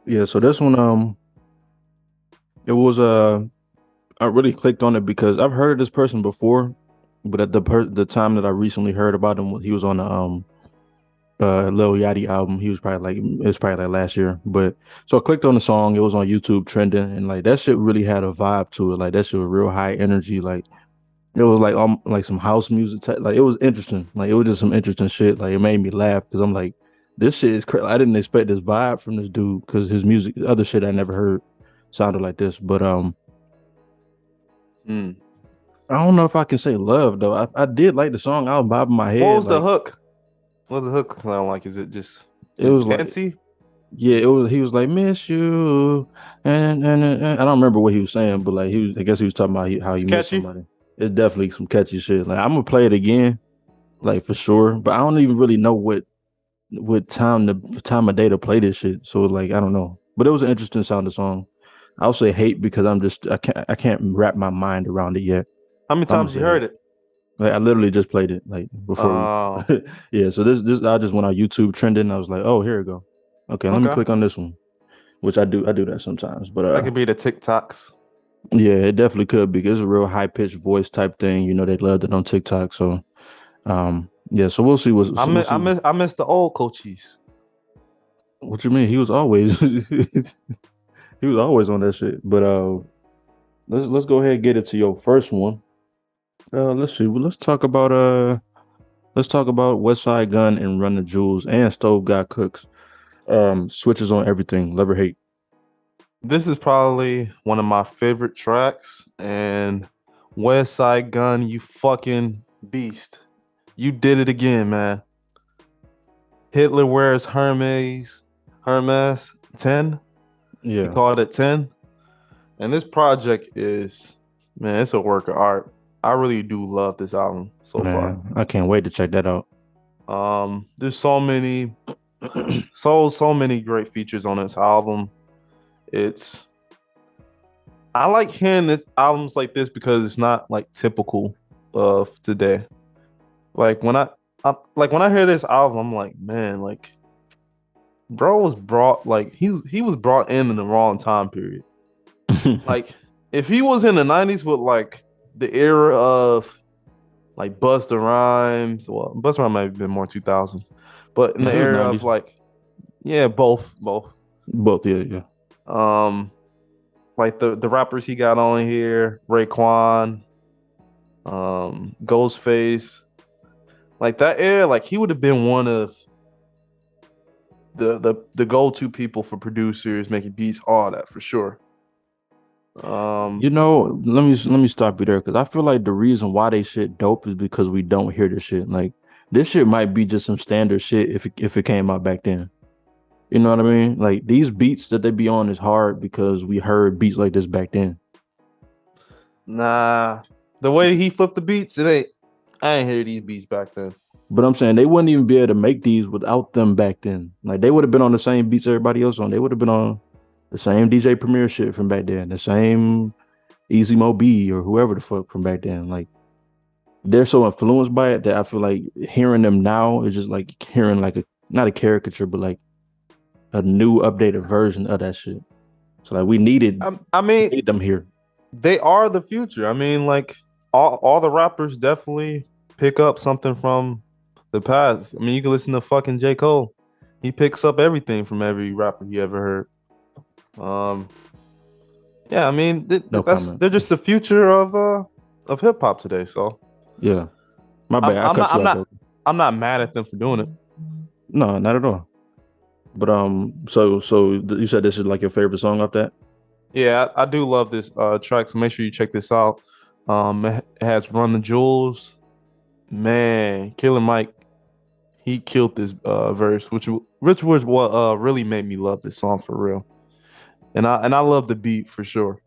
Yeah, so this one, it was I really clicked on it because I've heard of this person before, but at the time that I recently heard about him, he was on the Lil Yachty album. He was probably like it was probably like last year. But so I clicked on the song. It was on YouTube trending, and like that shit really had a vibe to it. Like that shit was real high energy. Like it was like some house music. Like it was interesting. Like it was just some interesting shit. Like it made me laugh because I'm like, This shit is crazy. I didn't expect this vibe from this dude because his music, other shit I never heard sounded like this. But Mm. I don't know if I can say love though. I did like the song. I was bobbing my What head was the like hook? What was the hook sound like? Is it just it was like dancey? yeah, it was. He was like miss you, and I don't remember what he was saying, but like he was. I guess he was talking about how It's he missed catchy. somebody. It's definitely some catchy shit. Like I'm gonna play it again, like for sure. But I don't even really know what time of day to play this shit. So like I don't know. But it was an interesting sounding song. I'll say hate because I can't wrap my mind around it yet. How many So I'm gonna times you say heard hate. it? Like I literally just played it like before we Oh, yeah, so this I just went on YouTube trending. I was like, oh, here we go. Okay, let me okay. click on this one. Which I do that sometimes. But That could be the TikToks. yeah, it definitely could be. It's a real high pitched voice type thing. You know, they loved it on TikTok. So yeah, so we'll see we'll see I miss the old coaches. what you mean. He was always he was always on that shit. But let's go ahead and get it to your first one. Let's see. Well, let's talk about West Side Gun and Run the Jewels and Stove God Cooks. Switches on everything. Love or hate. This is probably one of my favorite tracks. And West Side Gun, you fucking beast. You did it again, man. Hitler wears Hermes 10. He Yeah, called it 10. And this project is, man, it's a work of art. I really do love this album so far. man. I can't wait to check that out. There's so many, so many great features on this album. It's I like hearing this albums like this because it's not like typical of today. Like when I hear this album, I'm like, man, like bro was brought like he was brought in the wrong time period. Like if he was in the 90s with like the era of like Busta Rhymes, well, Busta Rhymes might have been more 2000s, but in No, the it was era of 90s. like, yeah, both. Both, yeah, yeah. Um, like the rappers he got on here, Raekwon, Ghostface, like that era, like he would have been one of the go-to people for producers making beats, all that for sure. You Um, know, let me stop you there because I feel like the reason why they shit dope is because we don't hear this shit. Like this shit might be just some standard shit if it came out back then. You know what I mean? Like these beats that they be on is hard because we heard beats like this back then. nah, the way he flipped the beats, it ain't. I ain't hear these beats back then. But I'm saying they wouldn't even be able to make these without them back then. Like they would have been on the same beats everybody else on. They would have been on the same DJ Premier shit from back then, the same Easy Mo B or whoever the fuck from back then. Like they're so influenced by it that I feel like hearing them now is just like hearing like a not a caricature, but like a new updated version of that shit. So like I we mean, need them here. they are the future. I mean, like all the rappers definitely pick up something from the past. I mean, you can listen to fucking J. Cole. He picks up everything from every rapper he ever heard. Yeah, I mean, No that's comment. they're just the future of hip hop today. So Yeah. My I'm bad. I I'm not cut you I'm off not though. I'm not mad at them for doing it. No, not at all. But you said this is like your favorite song off that? Yeah, I do love this track. So make sure you check this out. It has Run the Jewels. Man, Killer Mike, he killed this verse, which was what really made me love this song for real. And I love the beat for sure.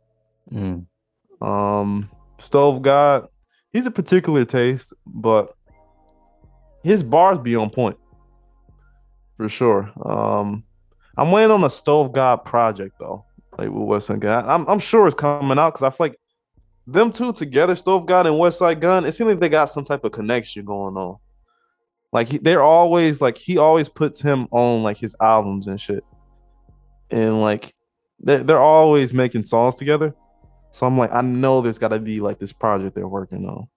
Mm. Stove God, he's a particular taste, but his bars be on point for sure. I'm waiting on a Stove God project though, like with West Side Gun. I'm sure it's coming out because I feel like them two together, Stove God and West Side Gun, it seems like they got some type of connection going on. Like they're always like he always puts him on like his albums and shit, and like they're always making songs together. So I'm like, I know there's got to be like this project they're working on,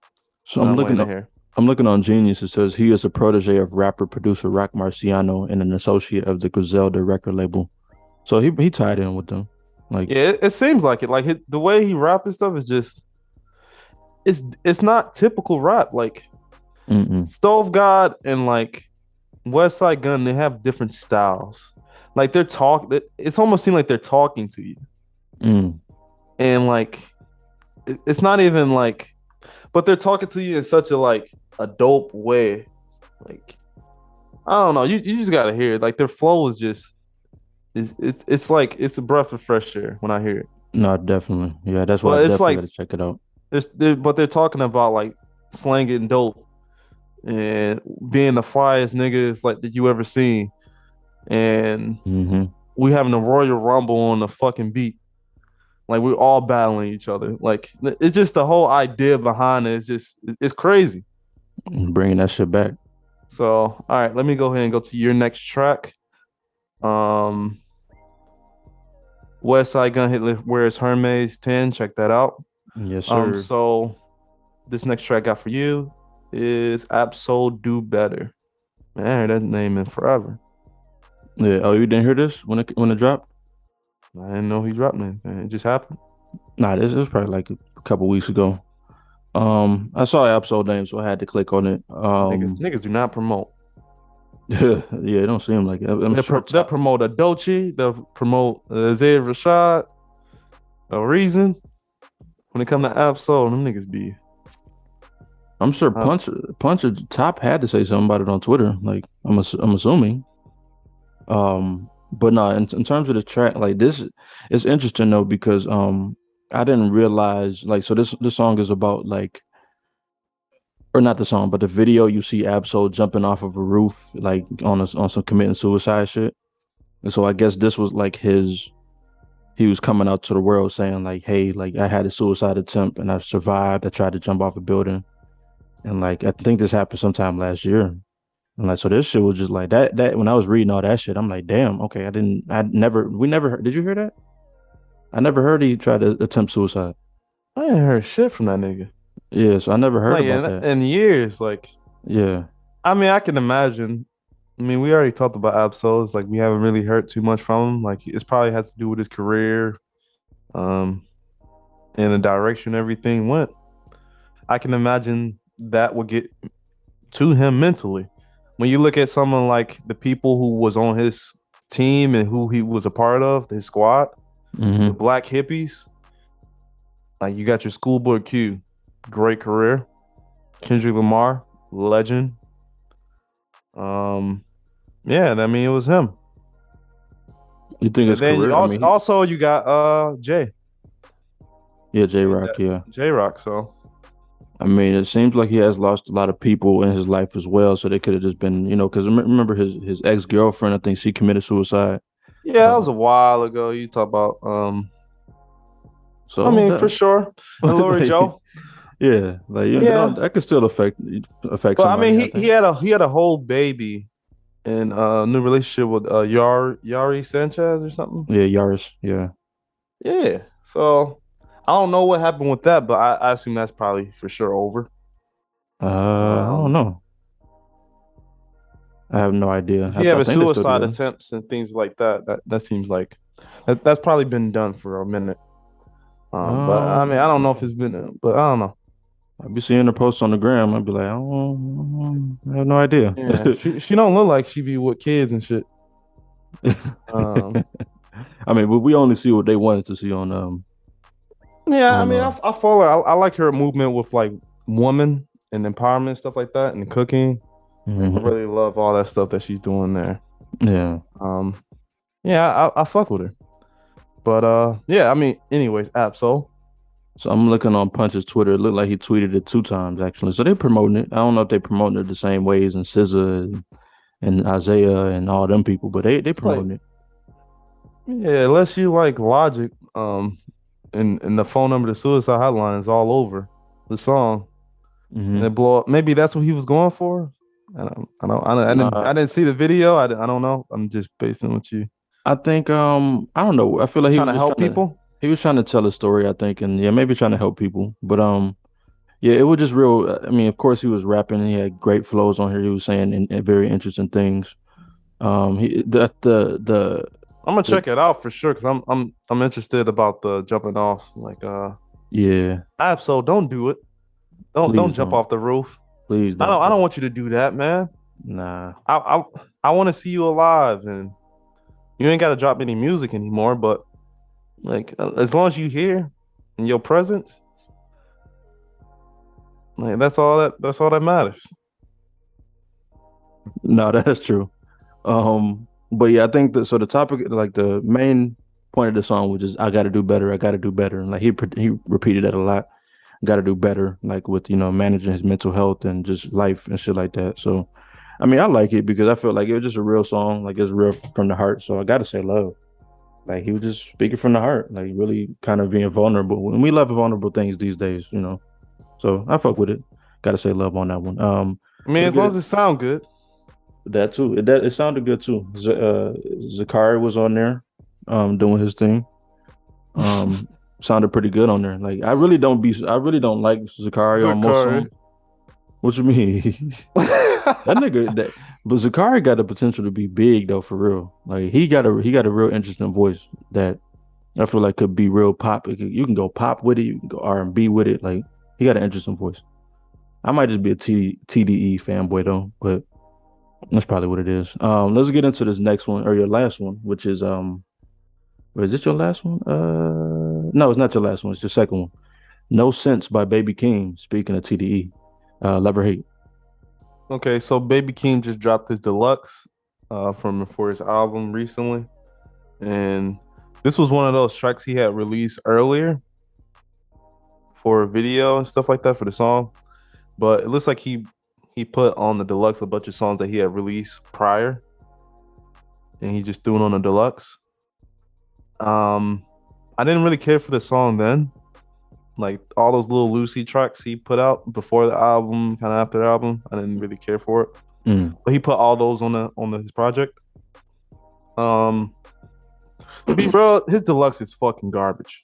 So and I'm waiting to hear. I'm looking on Genius. It says he is a protege of rapper producer Rock Marciano and an associate of the Griselda record label. So he tied in with them. Like Yeah, it seems like it. Like the way he rap and stuff is just it's not typical rap. Like mm-mm. Stove God and like West Side Gun, they have different styles. Like they're talk. It's almost seems like they're talking to you, Mm, and like it's not even like, but they're talking to you in such a like a dope way. Like I don't know, you just gotta hear it. Like their flow is just it's like it's a breath of fresh air when I hear it. no, definitely. Yeah, that's why I But it's definitely like got to check it out. but they're talking about like slanging dope and being the flyest niggas like that you ever seen, and Hmm. we having a Royal Rumble on the fucking beat. Like we're all battling each other. Like it's just the whole idea behind it. It's just it's crazy. Bringing that shit back. So all right, let me go ahead and go to your next track. Um, West Side Gun Hit Where's Hermes 10. Check that out. Yes, sir. So this next track I got for you is Absol Do Better. Man, I heard that name in forever. Yeah. Oh, you didn't hear this when it dropped? I didn't know he dropped anything. It just happened. Nah, this was probably like a couple weeks ago. I saw the episode name, so I had to click on it. Niggas do not promote. Yeah, it don't seem like it. I'm sure. They'll promote a Dolce. They'll promote Zayd Rashad. A reason. When it come to Absol, them niggas be. I'm sure Uh, Puncher Top had to say something about it on Twitter. Like I'm assuming. But no, in terms of the track, like this, it's interesting though because I didn't realize like so this song is about like or not the song, but the video you see Absol jumping off of a roof like on some committing suicide shit. And so I guess this was like his he was coming out to the world saying like, hey, like I had a suicide attempt and I survived. I tried to jump off a building. And like I think this happened sometime last year. And like so this shit was just like that when I was reading all that shit, I'm like, damn, okay, we never heard, did you hear that? I never heard he tried to attempt suicide. I ain't heard shit from that nigga. Yeah, so I never heard Like about that. in years. Like Yeah. I mean, I can imagine. I mean, we already talked about Absol. It's like we haven't really heard too much from him. Like it's probably had to do with his career, um, and the direction everything went. I can imagine that would get to him mentally. When you look at someone like the people who was on his team and who he was a part of, his squad, the Hmm. Black Hippies, like you got your Schoolboy Q, great career. Kendrick Lamar, legend. Um, yeah, I mean it was him. You think And his then you career? I also mean, also you got Jay. yeah, J Rock, yeah. J Rock. So I mean, it seems like he has lost a lot of people in his life as well. So they could have just been, because remember his ex girlfriend. I think she committed suicide. yeah, that Uh, was a while ago. You talk about I so mean for that, sure. And Lori like, Joe. yeah, like Yeah. that could still affect But I mean somebody. I think. he had a whole baby and new relationship with Yari Sanchez or something. Yeah, Yaris. Yeah. Yeah. So I don't know what happened with that, but I assume that's probably for sure over. I don't Um know. I have no idea. if you I having think they're still suicide together. attempts and things like that, that seems like that's probably been done for a minute. But I mean, I don't know if it's been, but I don't know. I'd be seeing her posts on the gram. I'd be like, oh, I have no idea. Yeah, she don't look like she be with kids and shit. Um, I mean, but we only see what they wanted to see yeah, I on mean, I follow. I like her movement with like woman and empowerment stuff like that, and cooking. I mhm. really love all that stuff that she's doing there. Yeah. Um, yeah, I fuck with her. But yeah, I mean, anyways, Absol. So I'm looking on Punch's Twitter. It looked like he tweeted it two times actually. So they're promoting it. I don't know if they promoting it the same ways and SZA and Isaiah and all them people, but they It's like, promoting it. yeah, unless you like Logic, and the phone number to suicide hotline is all over the song. And Hmm. it blow up. Maybe that's what he was going for. I Nah, didn't see the video. I don't know. I'm just basing what you I think I don't know. I feel like he trying was to just help trying to people. he was trying to tell a story. I think, and yeah, maybe trying to help people. But yeah, it was just real. I mean, of course, he was rapping. He had great flows on here. He was saying very interesting things. He the I'm gonna the check it out for sure because I'm interested about the jumping off. Like yeah. Absol, don't do it. Don't Please jump don't. off the roof. Please don't. I don't Bro. want you to do that, man. Nah. I want to see you alive, and you ain't got to drop any music anymore. But like, as long as you here in your presence, like that's all that matters. No, that's true. But yeah, I think that so the topic, like the main point of the song, was just I got to do better. I got to do better, and like he repeated that a lot. Got to do better, like with managing his mental health and just life and shit like that. So, I mean, I like it because I feel like it was just a real song, like it's real from the heart. So I got to say love. Like he was just speaking from the heart, like really kind of being vulnerable. And we love vulnerable things these days. So I fuck with it. Got to say love on that one. I mean, Let's as get long it. as it sound good. That too. It sounded good too. Zakari was on there, doing his thing. Um, Sounded pretty good on there. Like I really don't like Zakari on most Zakari. songs. What you mean? That nigga that but Zakari got the potential to be big though for real. Like he got a real interesting voice that I feel like could be real pop. You can go pop with it, you can go R&B with it. Like he got an interesting voice. I might just be a TDE fanboy though, but that's probably what it is. Let's get into this next one or your last one, which is or is it your last one? No, it's not your last one. It's your second one. No Sense by Baby King. Speaking of TDE, love or hate. Okay, so Baby Keem just dropped his deluxe from for his album recently, and this was one of those tracks he had released earlier for a video and stuff like that for the song. But it looks like he put on the deluxe a bunch of songs that he had released prior, and he just threw it on the deluxe. Um, I didn't really care for the song then, like all those little Lucy tracks he put out before the album, kind of after the album. I didn't really care for it, Mm. but he put all those his project. Um, to be real, his deluxe is fucking garbage.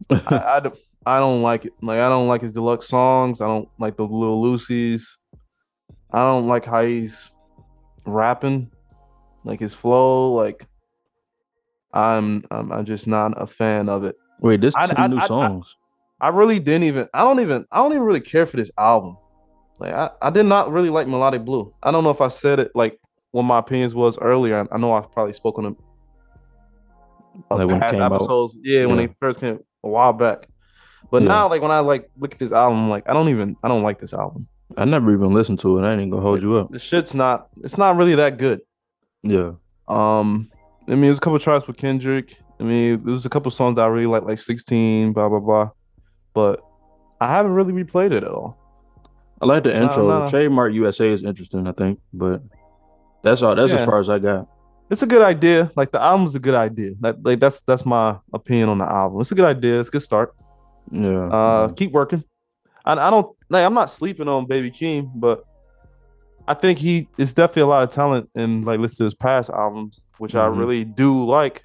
I, I, don't- I don't like it. Like I don't like his deluxe songs. I don't like the little Lucy's. I don't like how he's rapping, like his flow. Like I'm just not a fan of it. Wait, there's I two I new I I, songs. I really didn't even. I don't even really care for this album. Like I did not really like Melodic Blue. I don't know if I said it like what my opinions was earlier. I know I probably spoken of Like when it past came out. episodes. Yeah, when Yeah, they first came a while back. But yeah. now, like when I like look at this album, I'm like I don't like this album. I never even listened to it. I ain't gonna hold Like you up. the shit's not. It's not really that good. Yeah. Um, I mean, it was a couple of tracks with Kendrick. I mean, there was a couple of songs that I really like 16, blah blah blah. But I haven't really replayed it at all. I like the No, intro. The no, trademark USA is interesting, I think, but that's all. That's as yeah, far as I got. it's a good idea. Like the album's a good idea. That's my opinion on the album. It's a good idea. It's a good start. Yeah. Keep working. I don't like. I'm not sleeping on Baby Keem, but I think he is definitely a lot of talent and like listen to his past albums, which I Mm-hmm. really do like.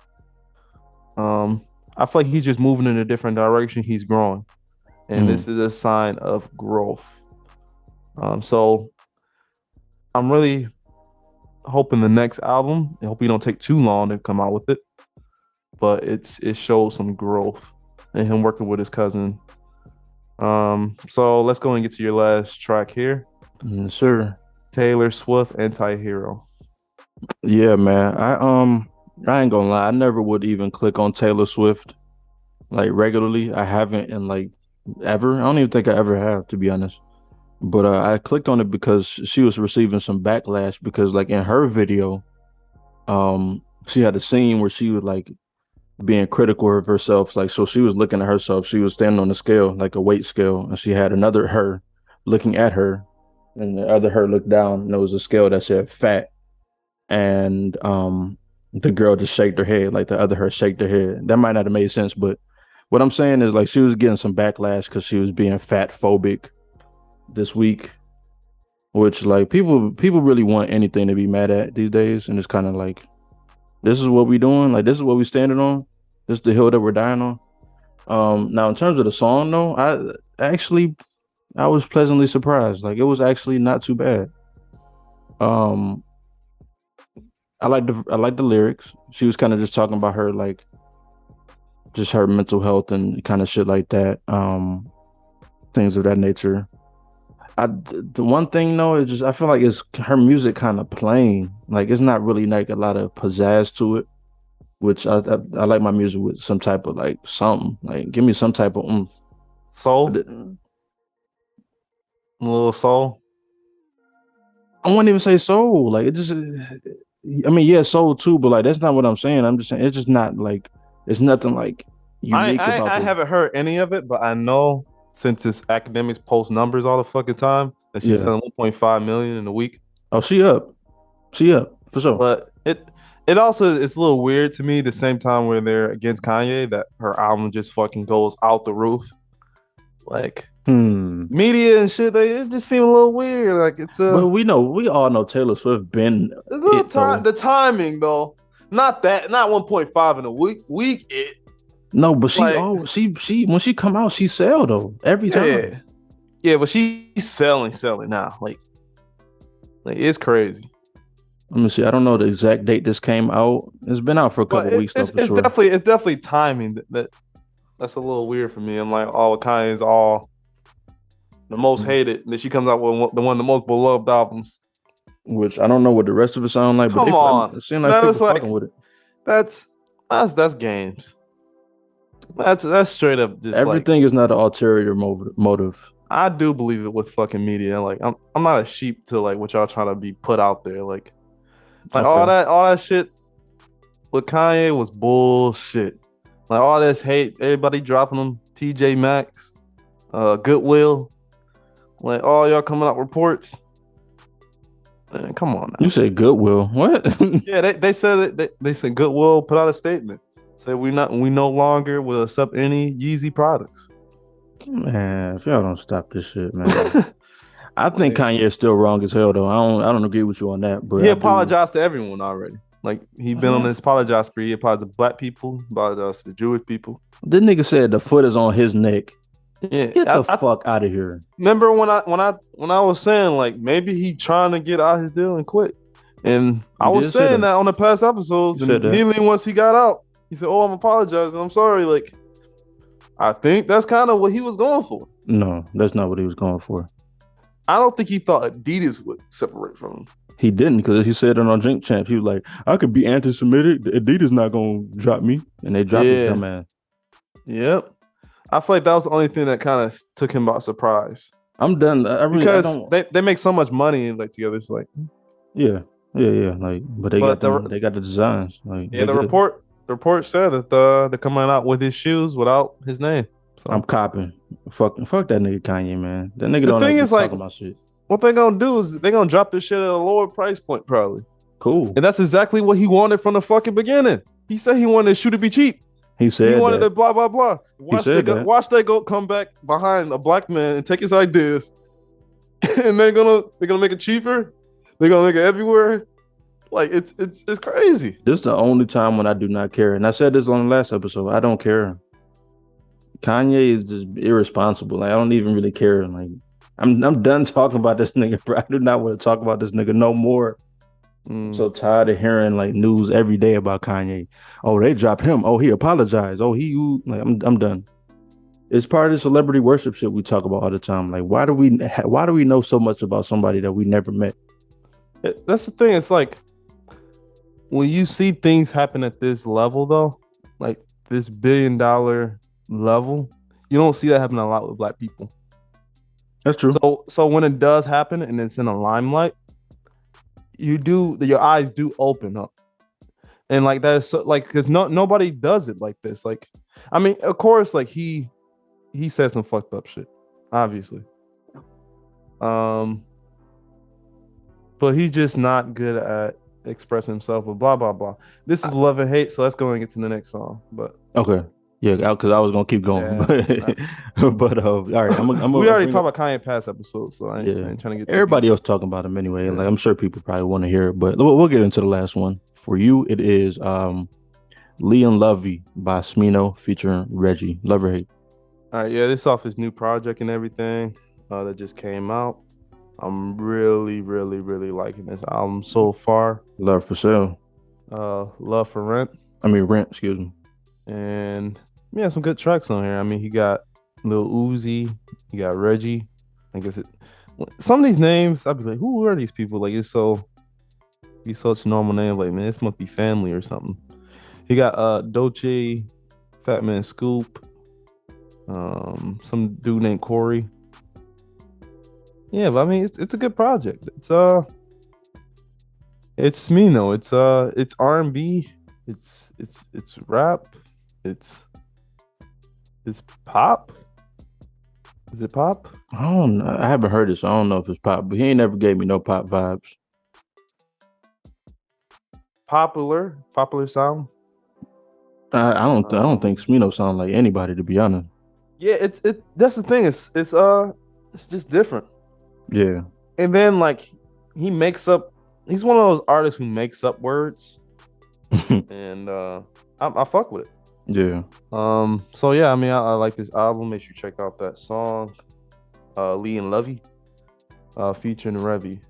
Um, I feel like he's just moving in a different direction. He's growing, and Mm. this is a sign of growth. So I'm really hoping the next album. I hope he don't take too long to come out with it, but it shows some growth and him working with his cousin. So let's go and get to your last track here. Yes, sir. Taylor Swift, Anti-Hero. Yeah, man. I ain't gonna lie. I never would even click on Taylor Swift like regularly. I haven't in like ever. I don't even think I ever have, to be honest. But I clicked on it because she was receiving some backlash because like in her video, she had a scene where she was like being critical of herself. Like, so she was looking at herself. She was standing on a scale, like a weight scale, and she had another her looking at her, and the other her looked down, and there was a scale that said fat. And the girl just shaked her head, like the other her shaked her head. That might not have made sense, but what I'm saying is like she was getting some backlash because she was being fat phobic this week, which like people really want anything to be mad at these days, and it's kind of like this is what we doing, like this is what we standing on, this is the hill that we're dying on. Now in terms of the song though, I was pleasantly surprised. Like it was actually not too bad. Um, I like the lyrics. She was kind of just talking about her like just her mental health and kind of shit like that. Things of that nature. The one thing though is just I feel like it's her music kind of plain. Like it's not really like a lot of pizzazz to it, which I like my music with some type of like something. Like give me some type of oomph. But Soul, a little soul. I wouldn't even say soul. Like it just, I mean, yeah, soul too, but like that's not what I'm saying. I'm just saying it's just not like it's nothing like I, unique about I I the. haven't heard any of it, but I know since it's academics post numbers all the fucking time that she's Yeah. selling 1.5 million in a week. Oh, she up for sure. But it also it's a little weird to me the same time when they're against Kanye that her album just fucking goes out the roof. Like Hmm. media and shit, they it just seem a little weird. Like it's But a we all know Taylor Swift been a little it time though. the timing though. Not 1.5 in a week it No, but like she when she come out, she sell though every time. yeah. Yeah, but she's selling now. Like it's crazy. Let me see. I don't know the exact date this came out. It's been out for a But couple weeks though, for it's sure. definitely timing that's a little weird for me. I'm like, oh, Kanye's all the most Mm. hated, and then she comes out with one of the most beloved albums. Which I don't know what the rest of it sound like, but Come on, it seemed like that people is fucking like with it. that's that's games. That's straight up just like Everything is not an ulterior motive. I do believe it with fucking media. Like I'm not a sheep to like what y'all trying to be put out there. Like Okay. all that shit with Kanye was bullshit. Like all this hate, everybody dropping them, TJ Maxx, Goodwill, like all y'all coming out reports. Man, come on You now. said Goodwill. What? Yeah, they said it. They said Goodwill put out a statement. Said we no longer will accept any Yeezy products. Man, if y'all don't stop this shit, man. I think Like Kanye is still wrong as hell though. I don't agree with you on that, but he I do. apologized to everyone already. Like he been on Man, this apologize spree. He apologized to black people, apologized to the Jewish people. the nigga said the foot is on his neck. Yeah, Get the I fuck out of here. remember when I was saying like maybe he trying to get out his deal and quit, and I You was did say saying that. that on the past You episodes, and said that. immediately once he got out, he said, "Oh, I'm apologizing. I'm sorry." Like I think that's kind of what he was going for. No, that's not what he was going for. I don't think he thought Adidas would separate from him. He didn't because he said it on Drink Champs. He was like, I could be anti-Semitic. Adidas not gonna drop me, and they dropped his Yeah, dumb ass. yep. I feel like that was the only thing that kind of took him by surprise I'm done. I because don't. they make so much money like together. It's like, Yeah, yeah. Like, but but they got the designs. Like, yeah, they good. the report said that they're coming out with his shoes without his name. I'm So copping. Fuck that nigga Kanye, man. That nigga the don't ever thing be is, like, talking about shit. what they're gonna do is they're gonna drop this shit at a lower price point, probably. Cool. And that's exactly what he wanted from the fucking beginning. He said he wanted the shoe to be cheap. He He said wanted that. to blah blah blah. He said that. Watch they go come back behind a black man and take his ideas, and they're gonna make it cheaper. They're gonna make it everywhere. Like it's crazy. This is the only time when I do not care. And I said this on the last episode. I don't care. Kanye is just irresponsible. Like, I don't even really care. Like, I'm done talking about this nigga, bro. I do not want to talk about this nigga no more. I'm Mm. so tired of hearing like news every day about Kanye. Oh, they dropped him. Oh, he apologized. Oh, like I'm done. It's part of the celebrity worship shit we talk about all the time. Like, why do we know so much about somebody that we never met? That's the thing. It's like when you see things happen at this level, though, like this $1 billion level, you don't see that happen a lot with black people. That's true. So when it does happen and it's in a limelight, your eyes do open up, and like that's so, like because nobody does it like this. Like, I mean, of course, like he said some fucked up shit, obviously. Um, but he's just not good at expressing himself. But blah blah blah. This is love and hate, so let's go and get to the next song. But Okay. Yeah, because I was gonna keep going, yeah, but all right, I'm we gonna already bring up. talked about Kanye past episodes, so I Yeah, ain't trying to get too deep. everybody else talking about him anyway. Yeah. Like I'm sure people probably want to hear it, but we'll get into the last one. For you, it is Leon Lovey by Smino featuring Reggie. Love or hate? All right, yeah, this off his new project and everything that just came out. I'm really, really, really liking this album so far. Love for sale. Love for Rent, I mean rent. Excuse me. and yeah, some good tracks on here. I mean, he got Lil Uzi, he got Reggie. I guess Some of these names, I'd be like, who are these people? Like, he's such a normal name. Like, man, this must be family or something. He got Dolce, Fat Man Scoop, some dude named Corey. Yeah, but I mean, it's a good project. It's me though. It's R&B. It's rap. It's it's pop. Is it pop? I don't know. I haven't heard it, so I don't know if it's pop. But he ain't never gave me no pop vibes. Popular sound. I don't think Um, Smino sound like anybody, to be honest. yeah, it. That's the thing. It's just different. Yeah. And then like he makes up. He's one of those artists who makes up words, and I fuck with it. Yeah. So yeah, I mean, I like this album. Make sure you check out that song, Lee and Lovey, featuring Reggie.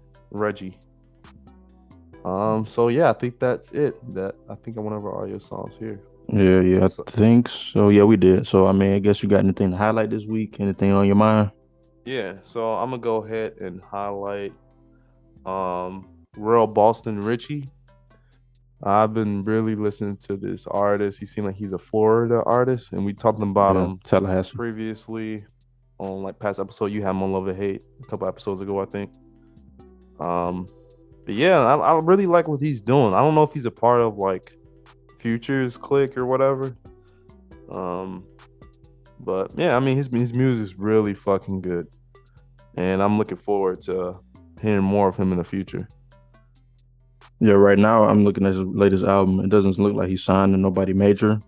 So yeah, I think that's it. I think I went over all your songs here. Yeah, So, I think so. Yeah, we did. So I mean, I guess you got anything to highlight this week? Anything on your mind? yeah, so I'm gonna go ahead and highlight Real Boston Richey. I've been really listening to this artist. He seemed like he's a Florida artist, and we talked about Yeah, him Tallahassee. previously on like past episode. You had him on Love and Hate a couple episodes ago, I think. Um, but yeah, I really like what he's doing. I don't know if he's a part of like Future's clique or whatever. Um, but yeah, I mean his music is really fucking good, and I'm looking forward to hearing more of him in the future. Yeah, right now I'm looking at his latest album. It doesn't look like he's signed to nobody major,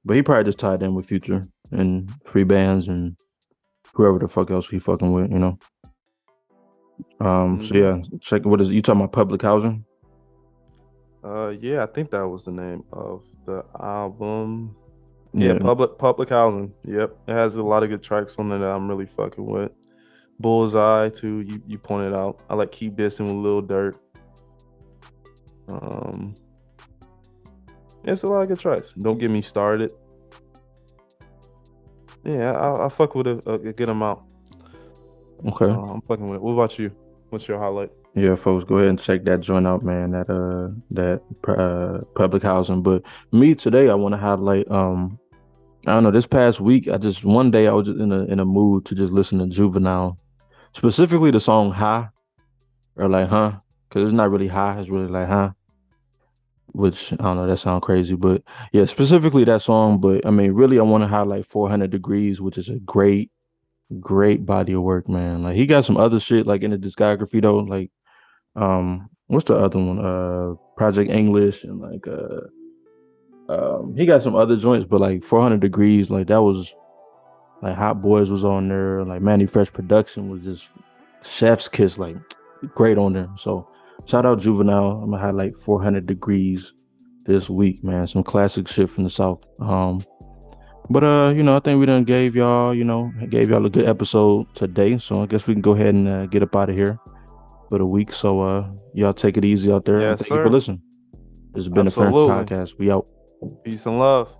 but he probably just tied in with Future and free bands and whoever the fuck else he fucking with, you know. So Hmm. yeah, check what is it? You talking about public housing? Yeah, I think that was the name of the album. Yeah, Yeah, public housing. Yep, it has a lot of good tracks on there that I'm really fucking with. Bullseye too. You pointed out. I like Keep Dissing with Lil Durk. Um, it's a lot of good tracks. Don't get me started. Yeah, I fuck with a good amount. So okay. I'm fucking with it. What about you? What's your highlight? Yeah, folks, go ahead and check that joint out, man. That public housing. But me today, I want to highlight. I don't know. This past week, I just one day I was just in a mood to just listen to Juvenile, specifically the song "High" or like "Huh," because it's not really high. It's really like "Huh," which I don't know. That sounds crazy, but yeah, specifically that song. But I mean, really, I want to highlight 400 Degreez, which is a great body of work, man. Like he got some other shit like in the discography though, like. What's the other one? Project English and like he got some other joints, but like 400 Degreez, like that was like Hot Boys was on there, like Manny Fresh Production was just Chef's Kiss, like great on there. So shout out Juvenile. I'm gonna highlight 400 Degreez this week, man. Some classic shit from the South. But I think we done gave y'all a good episode today. So I guess we can go ahead and get up out of here for the week. So y'all take it easy out there and Yes, thank you for sir. listening. This has been the Friends Absolutely. Podcast. We out. Peace and love.